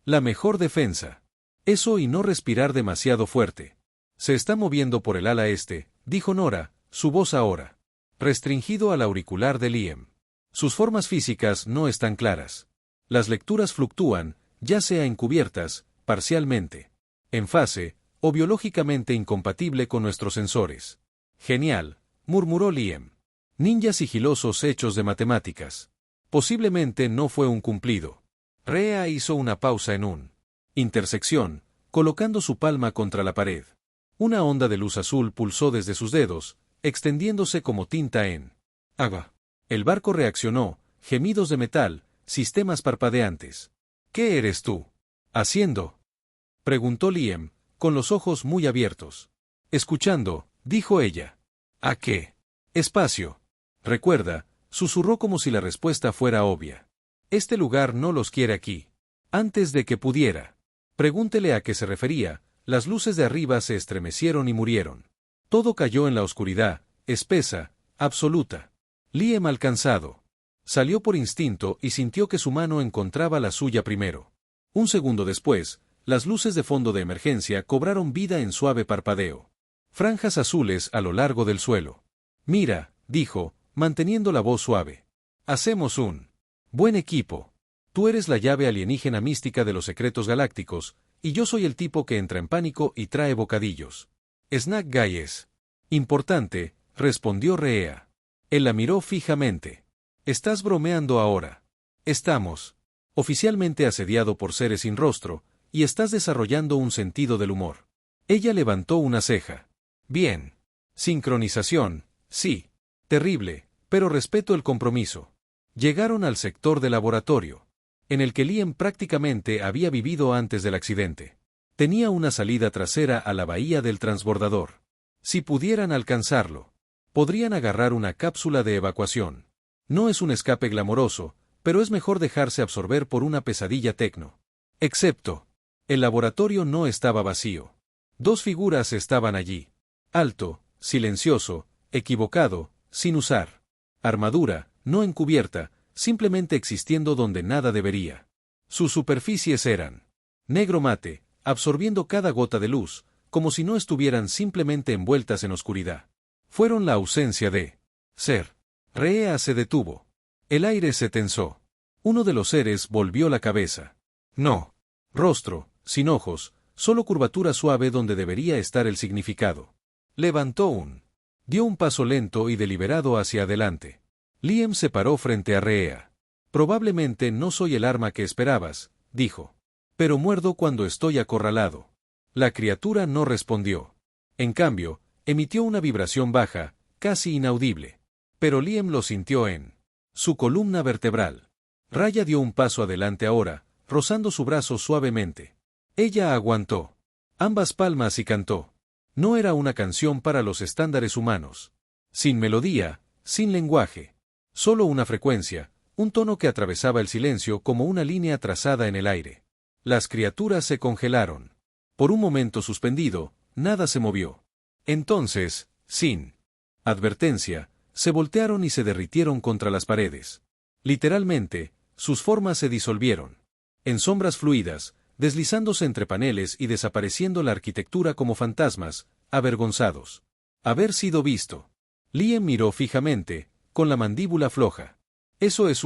la mejor defensa. Eso y no respirar demasiado fuerte. Se está moviendo por el ala este, dijo Nora, su voz ahora. Restringido al auricular de Liam. Sus formas físicas no están claras. Las lecturas fluctúan, ya sea encubiertas, parcialmente, en fase, o biológicamente incompatible con nuestros sensores. Genial, murmuró Liam. Ninjas sigilosos hechos de matemáticas. Posiblemente no fue un cumplido. Rhea hizo una pausa en un intersección, colocando su palma contra la pared. Una onda de luz azul pulsó desde sus dedos, extendiéndose como tinta en agua. El barco reaccionó, gemidos de metal, sistemas parpadeantes. ¿Qué eres tú haciendo?, preguntó Liam, con los ojos muy abiertos. Escuchando, dijo ella. ¿A qué espacio? Recuerda, susurró como si la respuesta fuera obvia. Este lugar no los quiere aquí. Antes de que pudiera. Pregúntele a qué se refería, las luces de arriba se estremecieron y murieron. Todo cayó en la oscuridad, espesa, absoluta. Liam alcanzado. Salió por instinto y sintió que su mano encontraba la suya primero. Un segundo después, las luces de fondo de emergencia cobraron vida en suave parpadeo. Franjas azules a lo largo del suelo. Mira, dijo, manteniendo la voz suave. Hacemos un buen equipo. Tú eres la llave alienígena mística de los secretos galácticos, y yo soy el tipo que entra en pánico y trae bocadillos. Snack Guy es importante, respondió Rhea. Él la miró fijamente. Estás bromeando ahora. Estamos oficialmente asediado por seres sin rostro, y estás desarrollando un sentido del humor. Ella levantó una ceja. Bien. Sincronización, sí. Terrible, pero respeto el compromiso. Llegaron al sector de laboratorio, en el que Liam prácticamente había vivido antes del accidente. Tenía una salida trasera a la bahía del transbordador. Si pudieran alcanzarlo, podrían agarrar una cápsula de evacuación. No es un escape glamoroso, pero es mejor dejarse absorber por una pesadilla tecno. Excepto, el laboratorio no estaba vacío. Dos figuras estaban allí. Alto, silencioso, equivocado, sin usar armadura, no encubierta, simplemente existiendo donde nada debería. Sus superficies eran negro mate, absorbiendo cada gota de luz, como si no estuvieran simplemente envueltas en oscuridad. Fueron la ausencia de ser. Rhea se detuvo. El aire se tensó. Uno de los seres volvió la cabeza. No. Rostro, sin ojos, solo curvatura suave donde debería estar el significado. Dio un paso lento y deliberado hacia adelante. Liam se paró frente a Rhea. Probablemente no soy el arma que esperabas, dijo. Pero muerdo cuando estoy acorralado. La criatura no respondió. En cambio, Emitió una vibración baja, casi inaudible. Pero Liam lo sintió en su columna vertebral. Raya dio un paso adelante ahora, rozando su brazo suavemente. Ella aguantó ambas palmas y cantó. No era una canción para los estándares humanos. Sin melodía, sin lenguaje. Solo una frecuencia, un tono que atravesaba el silencio como una línea trazada en el aire. Las criaturas se congelaron. Por un momento suspendido, nada se movió. Entonces, sin advertencia, se voltearon y se derritieron contra las paredes. Literalmente, sus formas se disolvieron. En sombras fluidas, deslizándose entre paneles y desapareciendo la arquitectura como fantasmas, avergonzados. Haber sido visto. Liam miró fijamente, con la mandíbula floja. Eso es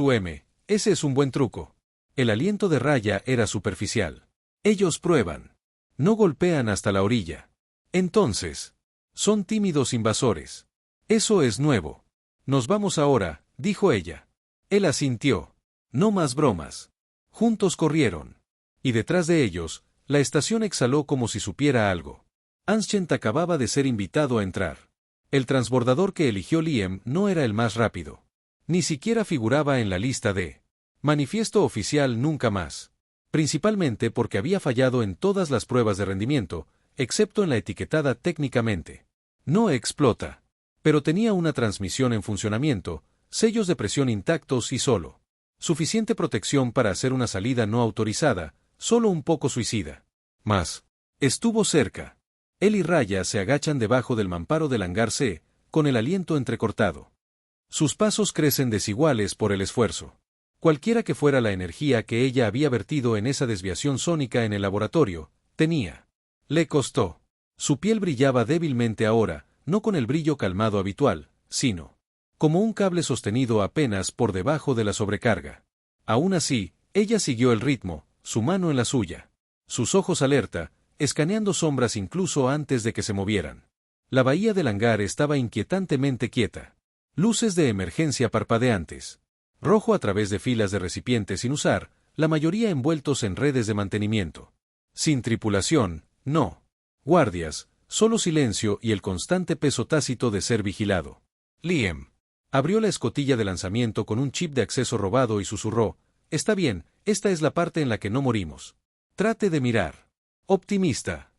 ese es un buen truco. El aliento de Raya era superficial. Ellos prueban. No golpean hasta la orilla. Entonces, son tímidos invasores. Eso es nuevo. Nos vamos ahora, dijo ella. Él asintió. No más bromas. Juntos corrieron. Y detrás de ellos, la estación exhaló como si supiera algo. Anschent acababa de ser invitado a entrar. El transbordador que eligió Liam no era el más rápido. Ni siquiera figuraba en la lista de manifiesto oficial nunca más. Principalmente porque había fallado en todas las pruebas de rendimiento, excepto en la etiquetada técnicamente. No explota. Pero tenía una transmisión en funcionamiento, sellos de presión intactos y solo suficiente protección para hacer una salida no autorizada, solo un poco suicida. Mas estuvo cerca. Él y Raya se agachan debajo del mamparo del hangar C, con el aliento entrecortado. Sus pasos crecen desiguales por el esfuerzo. Cualquiera que fuera la energía que ella había vertido en esa desviación sónica en el laboratorio, tenía. Le costó. Su piel brillaba débilmente ahora, no con el brillo calmado habitual, sino como un cable sostenido apenas por debajo de la sobrecarga. Aún así, ella siguió el ritmo, su mano en la suya. Sus ojos alerta, escaneando sombras incluso antes de que se movieran. La bahía del hangar estaba inquietantemente quieta. Luces de emergencia parpadeantes. Rojo a través de filas de recipientes sin usar, la mayoría envueltos en redes de mantenimiento. Sin tripulación, no. Guardias, solo silencio y el constante peso tácito de ser vigilado. Liam abrió la escotilla de lanzamiento con un chip de acceso robado y susurró, «Está bien, esta es la parte en la que no morimos. Trate de mirar. Optimista».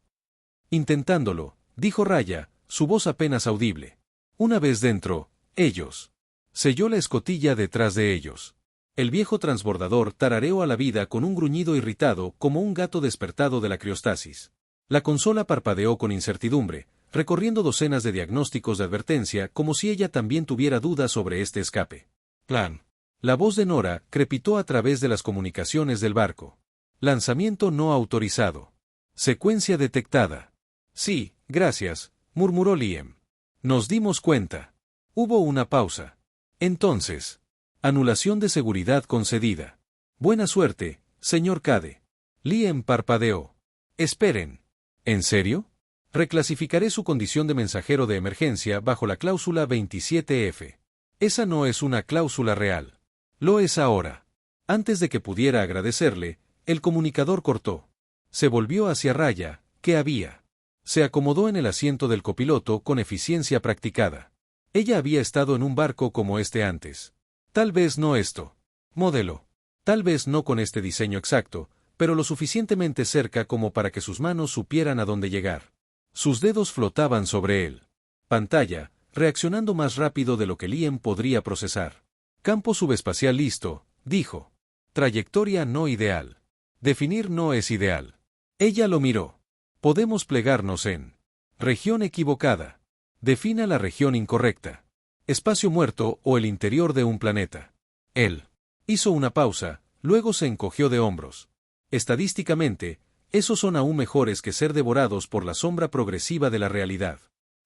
Intentándolo, dijo Raya, su voz apenas audible. Una vez dentro, ellos. Selló la escotilla detrás de ellos. El viejo transbordador tarareó a la vida con un gruñido irritado como un gato despertado de la criostasis. La consola parpadeó con incertidumbre, recorriendo docenas de diagnósticos de advertencia como si ella también tuviera dudas sobre este escape. Plan. La voz de Nora crepitó a través de las comunicaciones del barco. Lanzamiento no autorizado. Secuencia detectada. Sí, gracias, murmuró Liam. Nos dimos cuenta. Hubo una pausa. Entonces. Anulación de seguridad concedida. Buena suerte, señor Cade. Liam parpadeó. Esperen. ¿En serio? Reclasificaré su condición de mensajero de emergencia bajo la cláusula 27F. Esa no es una cláusula real. Lo es ahora. Antes de que pudiera agradecerle, el comunicador cortó. Se volvió hacia Raya, que había. Se acomodó en el asiento del copiloto con eficiencia practicada. Ella había estado en un barco como este antes. Tal vez no esto. Modelo. Tal vez no con este diseño exacto, pero lo suficientemente cerca como para que sus manos supieran a dónde llegar. Sus dedos flotaban sobre él. Pantalla, reaccionando más rápido de lo que Liam podría procesar. Campo subespacial listo, dijo. Trayectoria no ideal. Definir no es ideal. Ella lo miró. Podemos plegarnos en. Región equivocada. Defina la región incorrecta. Espacio muerto o el interior de un planeta. Él hizo una pausa, luego se encogió de hombros. Estadísticamente, esos son aún mejores que ser devorados por la sombra progresiva de la realidad.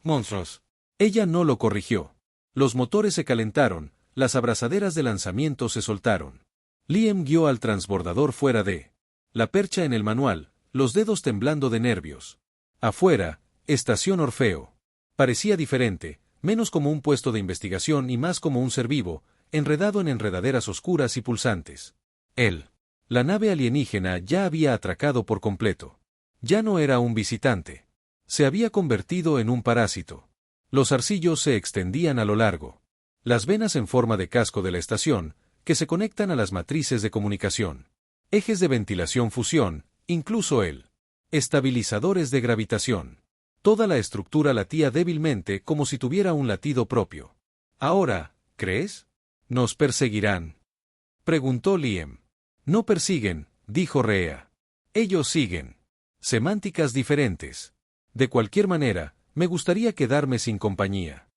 Monstruos. Ella no lo corrigió. Los motores se calentaron, las abrazaderas de lanzamiento se soltaron. Liam guió al transbordador fuera de la percha en el manual, los dedos temblando de nervios. Afuera, estación Orfeo. Parecía diferente, menos como un puesto de investigación y más como un ser vivo, enredado en enredaderas oscuras y pulsantes. La nave alienígena ya había atracado por completo. Ya no era un visitante. Se había convertido en un parásito. Los zarcillos se extendían a lo largo. Las venas en forma de casco de la estación, que se conectan a las matrices de comunicación. Ejes de ventilación-fusión, incluso el estabilizadores de gravitación. Toda la estructura latía débilmente como si tuviera un latido propio. Ahora, ¿crees? ¿Nos perseguirán?, preguntó Liam. No persiguen, dijo Rhea. Ellos siguen. Semánticas diferentes. De cualquier manera, me gustaría quedarme sin compañía.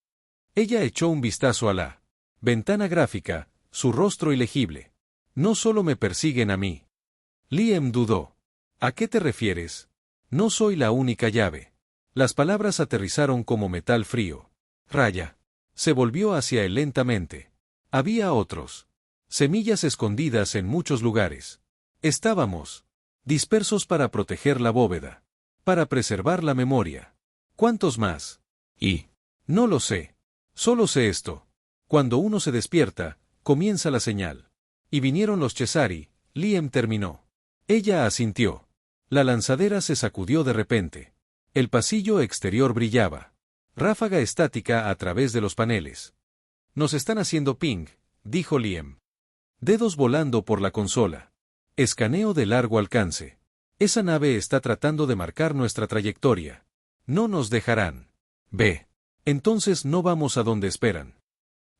Ella echó un vistazo a la ventana gráfica, su rostro ilegible. No solo me persiguen a mí. Liam dudó. ¿A qué te refieres? No soy la única llave. Las palabras aterrizaron como metal frío. Raya. Se volvió hacia él lentamente. Había otros. Semillas escondidas en muchos lugares. Estábamos dispersos para proteger la bóveda. Para preservar la memoria. ¿Cuántos más? No lo sé. Solo sé esto. Cuando uno se despierta, comienza la señal. Y vinieron los Chesari, Liam terminó. Ella asintió. La lanzadera se sacudió de repente. El pasillo exterior brillaba. Ráfaga estática a través de los paneles. Nos están haciendo ping, dijo Liam. Dedos volando por la consola. Escaneo de largo alcance. Esa nave está tratando de marcar nuestra trayectoria. No nos dejarán. Ve. Entonces no vamos a donde esperan.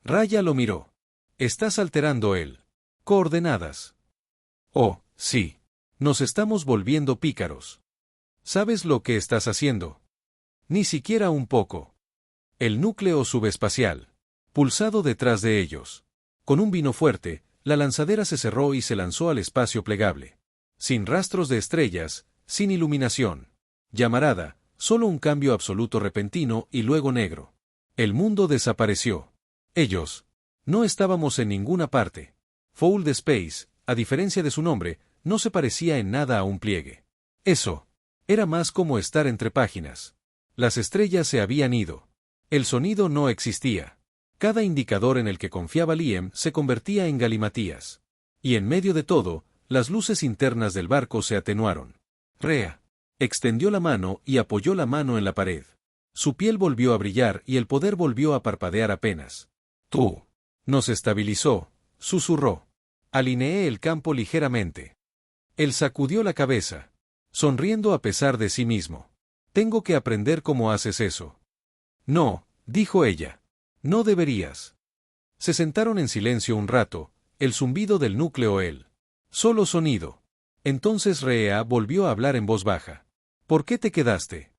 Raya lo miró. Estás alterando el coordenadas. Oh, sí. Nos estamos volviendo pícaros. ¿Sabes lo que estás haciendo? Ni siquiera un poco. El núcleo subespacial. Pulsado detrás de ellos. Con un vino fuerte, la lanzadera se cerró y se lanzó al espacio plegable. Sin rastros de estrellas, sin iluminación. Llamarada, solo un cambio absoluto repentino y luego negro. El mundo desapareció. Ellos. No estábamos en ninguna parte. Fold Space, a diferencia de su nombre, no se parecía en nada a un pliegue. Eso. Era más como estar entre páginas. Las estrellas se habían ido. El sonido no existía. Cada indicador en el que confiaba Liam se convertía en galimatías. Y en medio de todo, las luces internas del barco se atenuaron. Rhea extendió la mano y apoyó la mano en la pared. Su piel volvió a brillar y el poder volvió a parpadear apenas. Tú. Nos estabilizó, susurró. Alineé el campo ligeramente. Él sacudió la cabeza, sonriendo a pesar de sí mismo. Tengo que aprender cómo haces eso. No, dijo ella. No deberías. Se sentaron en silencio un rato, el zumbido del núcleo solo sonido. Entonces Rhea volvió a hablar en voz baja. ¿Por qué te quedaste?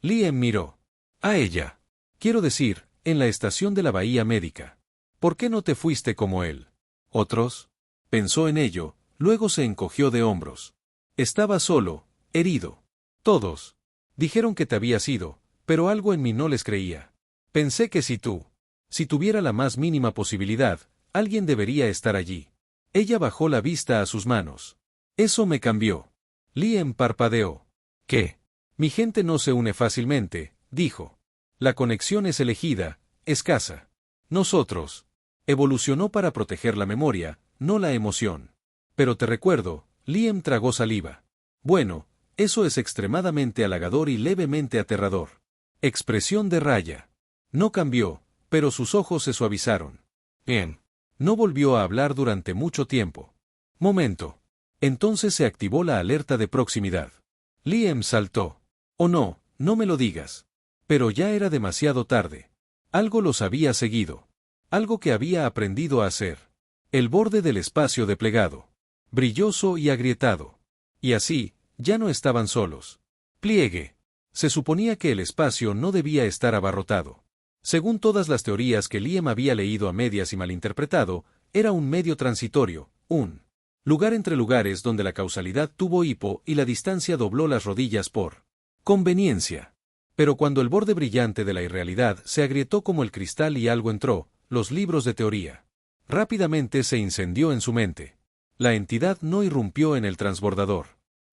Liam miró a ella. Quiero decir, en la estación de la Bahía Médica. ¿Por qué no te fuiste como él? ¿Otros? Pensó en ello, luego se encogió de hombros. Estaba solo, herido. Todos dijeron que te habías ido, pero algo en mí no les creía. Pensé que si tuviera la más mínima posibilidad, alguien debería estar allí. Ella bajó la vista a sus manos. Eso me cambió. Liam parpadeó. ¿Qué? Mi gente no se une fácilmente, dijo. La conexión es elegida, escasa. Nosotros. Evolucionó para proteger la memoria, no la emoción. Pero te recuerdo, Liam tragó saliva. Bueno, eso es extremadamente halagador y levemente aterrador. Expresión de Raya. No cambió, pero sus ojos se suavizaron. Bien. No volvió a hablar durante mucho tiempo. Momento. Entonces se activó la alerta de proximidad. Liam saltó. Oh no, no me lo digas. Pero ya era demasiado tarde. Algo los había seguido. Algo que había aprendido a hacer. El borde del espacio desplegado. Brilloso y agrietado. Y así, ya no estaban solos. Pliegue. Se suponía que el espacio no debía estar abarrotado. Según todas las teorías que Liam había leído a medias y malinterpretado, era un medio transitorio, un lugar entre lugares donde la causalidad tuvo hipo y la distancia dobló las rodillas por conveniencia. Pero cuando el borde brillante de la irrealidad se agrietó como el cristal y algo entró, los libros de teoría. Rápidamente se incendió en su mente. La entidad no irrumpió en el transbordador.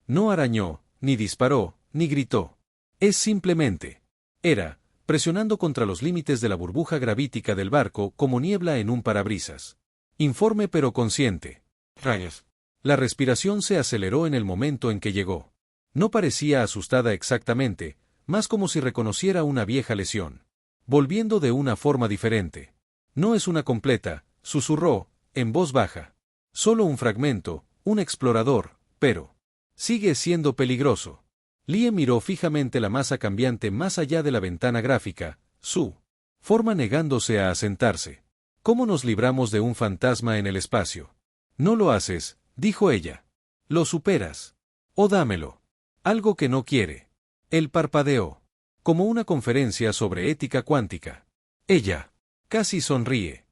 No arañó, ni disparó, ni gritó. Es simplemente. Era, presionando contra los límites de la burbuja gravítica del barco como niebla en un parabrisas. Informe pero consciente. Rayos. La respiración se aceleró en el momento en que llegó. No parecía asustada exactamente, más como si reconociera una vieja lesión. Volviendo de una forma diferente. No es una completa, susurró, en voz baja. Solo un fragmento, un explorador, pero sigue siendo peligroso. Liam miró fijamente la masa cambiante más allá de la ventana gráfica, su forma negándose a asentarse. ¿Cómo nos libramos de un fantasma en el espacio? No lo haces, dijo ella. Lo superas. O dámelo. Algo que no quiere. Él parpadeó. Como una conferencia sobre ética cuántica. Ella casi sonríe.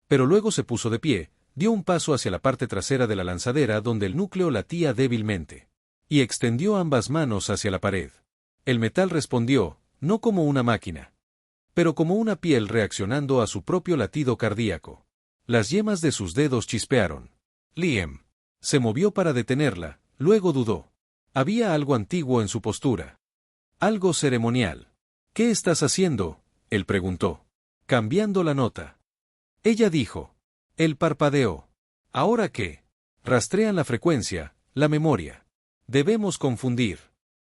Pero luego se puso de pie, dio un paso hacia la parte trasera de la lanzadera donde el núcleo latía débilmente. Y extendió ambas manos hacia la pared. El metal respondió, no como una máquina, pero como una piel reaccionando a su propio latido cardíaco. Las yemas de sus dedos chispearon. Liam se movió para detenerla, luego dudó. Había algo antiguo en su postura. Algo ceremonial. ¿Qué estás haciendo?, él preguntó. Cambiando la nota. Ella dijo. Él parpadeó. ¿Ahora qué? Rastrean la frecuencia, la memoria. Debemos confundir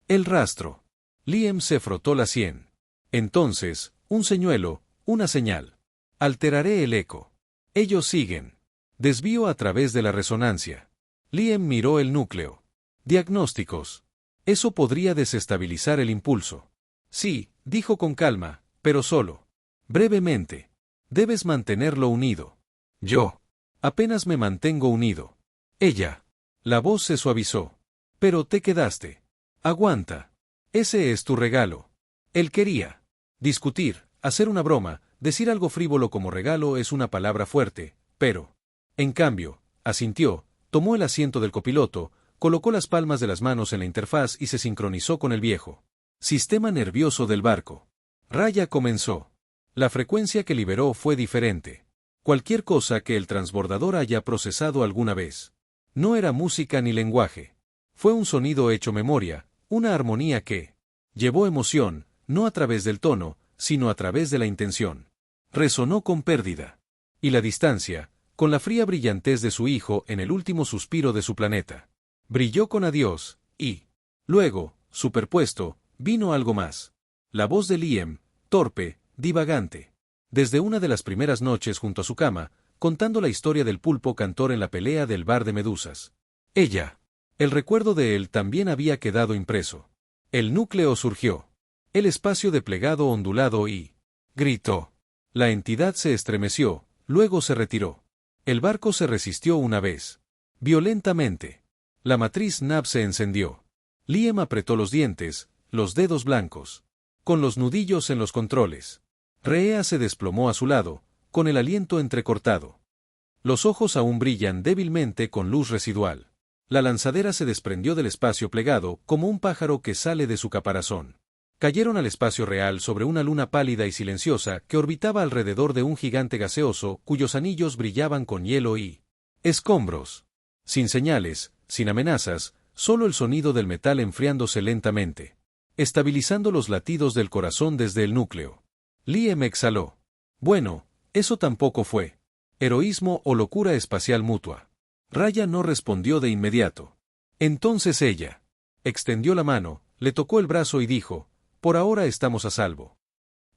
el rastro. Liam se frotó la sien. Entonces, un señuelo, una señal. Alteraré el eco. Ellos siguen. Desvío a través de la resonancia. Liam miró el núcleo. Diagnósticos. Eso podría desestabilizar el impulso. Sí, dijo con calma, pero solo. Brevemente. Debes mantenerlo unido. Yo. Apenas me mantengo unido. Ella. La voz se suavizó. Pero te quedaste. Aguanta. Ese es tu regalo. Él quería discutir, hacer una broma, decir algo frívolo como regalo es una palabra fuerte, pero, en cambio, asintió, tomó el asiento del copiloto, colocó las palmas de las manos en la interfaz y se sincronizó con el viejo sistema nervioso del barco. Raya comenzó. La frecuencia que liberó fue diferente. Cualquier cosa que el transbordador haya procesado alguna vez. No era música ni lenguaje. Fue un sonido hecho memoria, una armonía que llevó emoción, no a través del tono, sino a través de la intención. Resonó con pérdida. Y la distancia, con la fría brillantez de su hijo en el último suspiro de su planeta. Brilló con adiós, y luego, superpuesto, vino algo más. La voz de Liam, torpe, divagante. Desde una de las primeras noches junto a su cama, contando la historia del pulpo cantor en la pelea del bar de medusas. Ella. El recuerdo de él también había quedado impreso. El núcleo surgió. El espacio de plegado ondulado y gritó. La entidad se estremeció, luego se retiró. El barco se resistió una vez. Violentamente. La matriz nav se encendió. Liam apretó los dientes, los dedos blancos. Con los nudillos en los controles. Rhea se desplomó a su lado, con el aliento entrecortado. Los ojos aún brillan débilmente con luz residual. La lanzadera se desprendió del espacio plegado como un pájaro que sale de su caparazón. Cayeron al espacio real sobre una luna pálida y silenciosa que orbitaba alrededor de un gigante gaseoso cuyos anillos brillaban con hielo y escombros. Sin señales, sin amenazas, solo el sonido del metal enfriándose lentamente, estabilizando los latidos del corazón desde el núcleo. Liam exhaló. Bueno, eso tampoco fue heroísmo o locura espacial mutua. Raya no respondió de inmediato. Entonces ella extendió la mano, le tocó el brazo y dijo, por ahora estamos a salvo.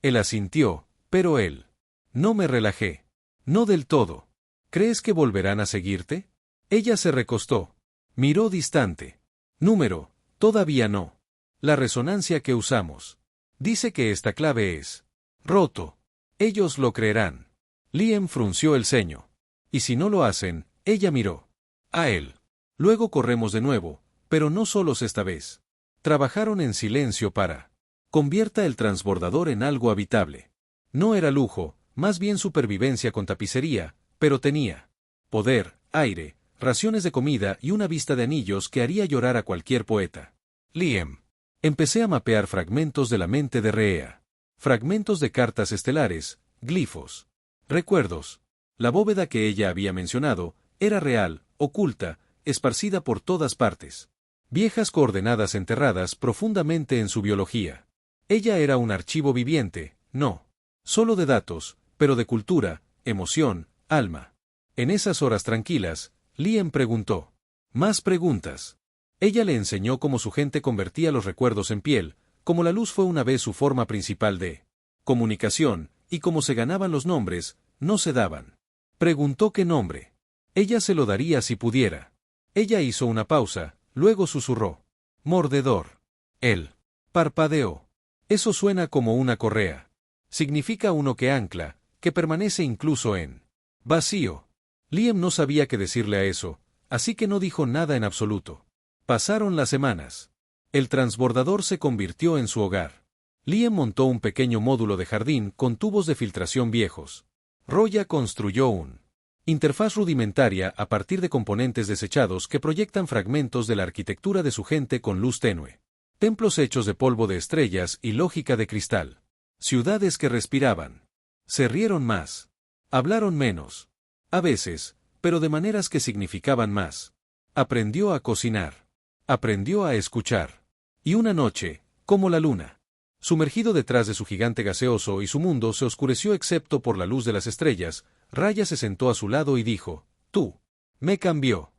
Él asintió, pero él. No me relajé. No del todo. ¿Crees que volverán a seguirte? Ella se recostó. Miró distante. Número, todavía no. La resonancia que usamos dice que esta clave es roto. Ellos lo creerán. Liam frunció el ceño. Y si no lo hacen, ella miró a él. Luego corremos de nuevo, pero no solos esta vez. Trabajaron en silencio para convierta el transbordador en algo habitable. No era lujo, más bien supervivencia con tapicería, pero tenía poder, aire, raciones de comida y una vista de anillos que haría llorar a cualquier poeta. Liam. Empecé a mapear fragmentos de la mente de Rhea. Fragmentos de cartas estelares, glifos, recuerdos. La bóveda que ella había mencionado era real, oculta, esparcida por todas partes. Viejas coordenadas enterradas profundamente en su biología. Ella era un archivo viviente, no solo de datos, pero de cultura, emoción, alma. En esas horas tranquilas, Liam preguntó. Más preguntas. Ella le enseñó cómo su gente convertía los recuerdos en piel, Como la luz fue una vez su forma principal de comunicación, y como se ganaban los nombres, no se daban. Preguntó qué nombre. Ella se lo daría si pudiera. Ella hizo una pausa, luego susurró. Mordedor. Él parpadeó. Eso suena como una correa. Significa uno que ancla, que permanece incluso en vacío. Liam no sabía qué decirle a eso, así que no dijo nada en absoluto. Pasaron las semanas. El transbordador se convirtió en su hogar. Liam montó un pequeño módulo de jardín con tubos de filtración viejos. Roya construyó un interfaz rudimentaria a partir de componentes desechados que proyectan fragmentos de la arquitectura de su gente con luz tenue. Templos hechos de polvo de estrellas y lógica de cristal. Ciudades que respiraban. Se rieron más. Hablaron menos. A veces, pero de maneras que significaban más. Aprendió a cocinar. Aprendió a escuchar. Y una noche, como la luna, sumergido detrás de su gigante gaseoso y su mundo se oscureció excepto por la luz de las estrellas, Raya se sentó a su lado y dijo, «Tú. Me cambió».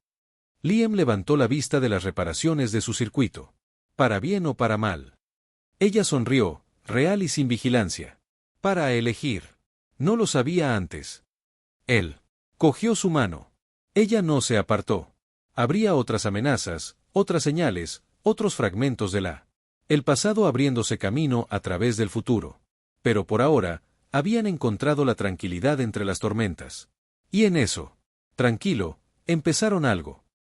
Liam levantó la vista de las reparaciones de su circuito. ¿Para bien o para mal? Ella sonrió, real y sin vigilancia. Para elegir. No lo sabía antes. Él cogió su mano. Ella no se apartó. Habría otras amenazas, otras señales, otros fragmentos de el pasado abriéndose camino a través del futuro. Pero por ahora, habían encontrado la tranquilidad entre las tormentas. Y en eso, tranquilo, empezaron algo.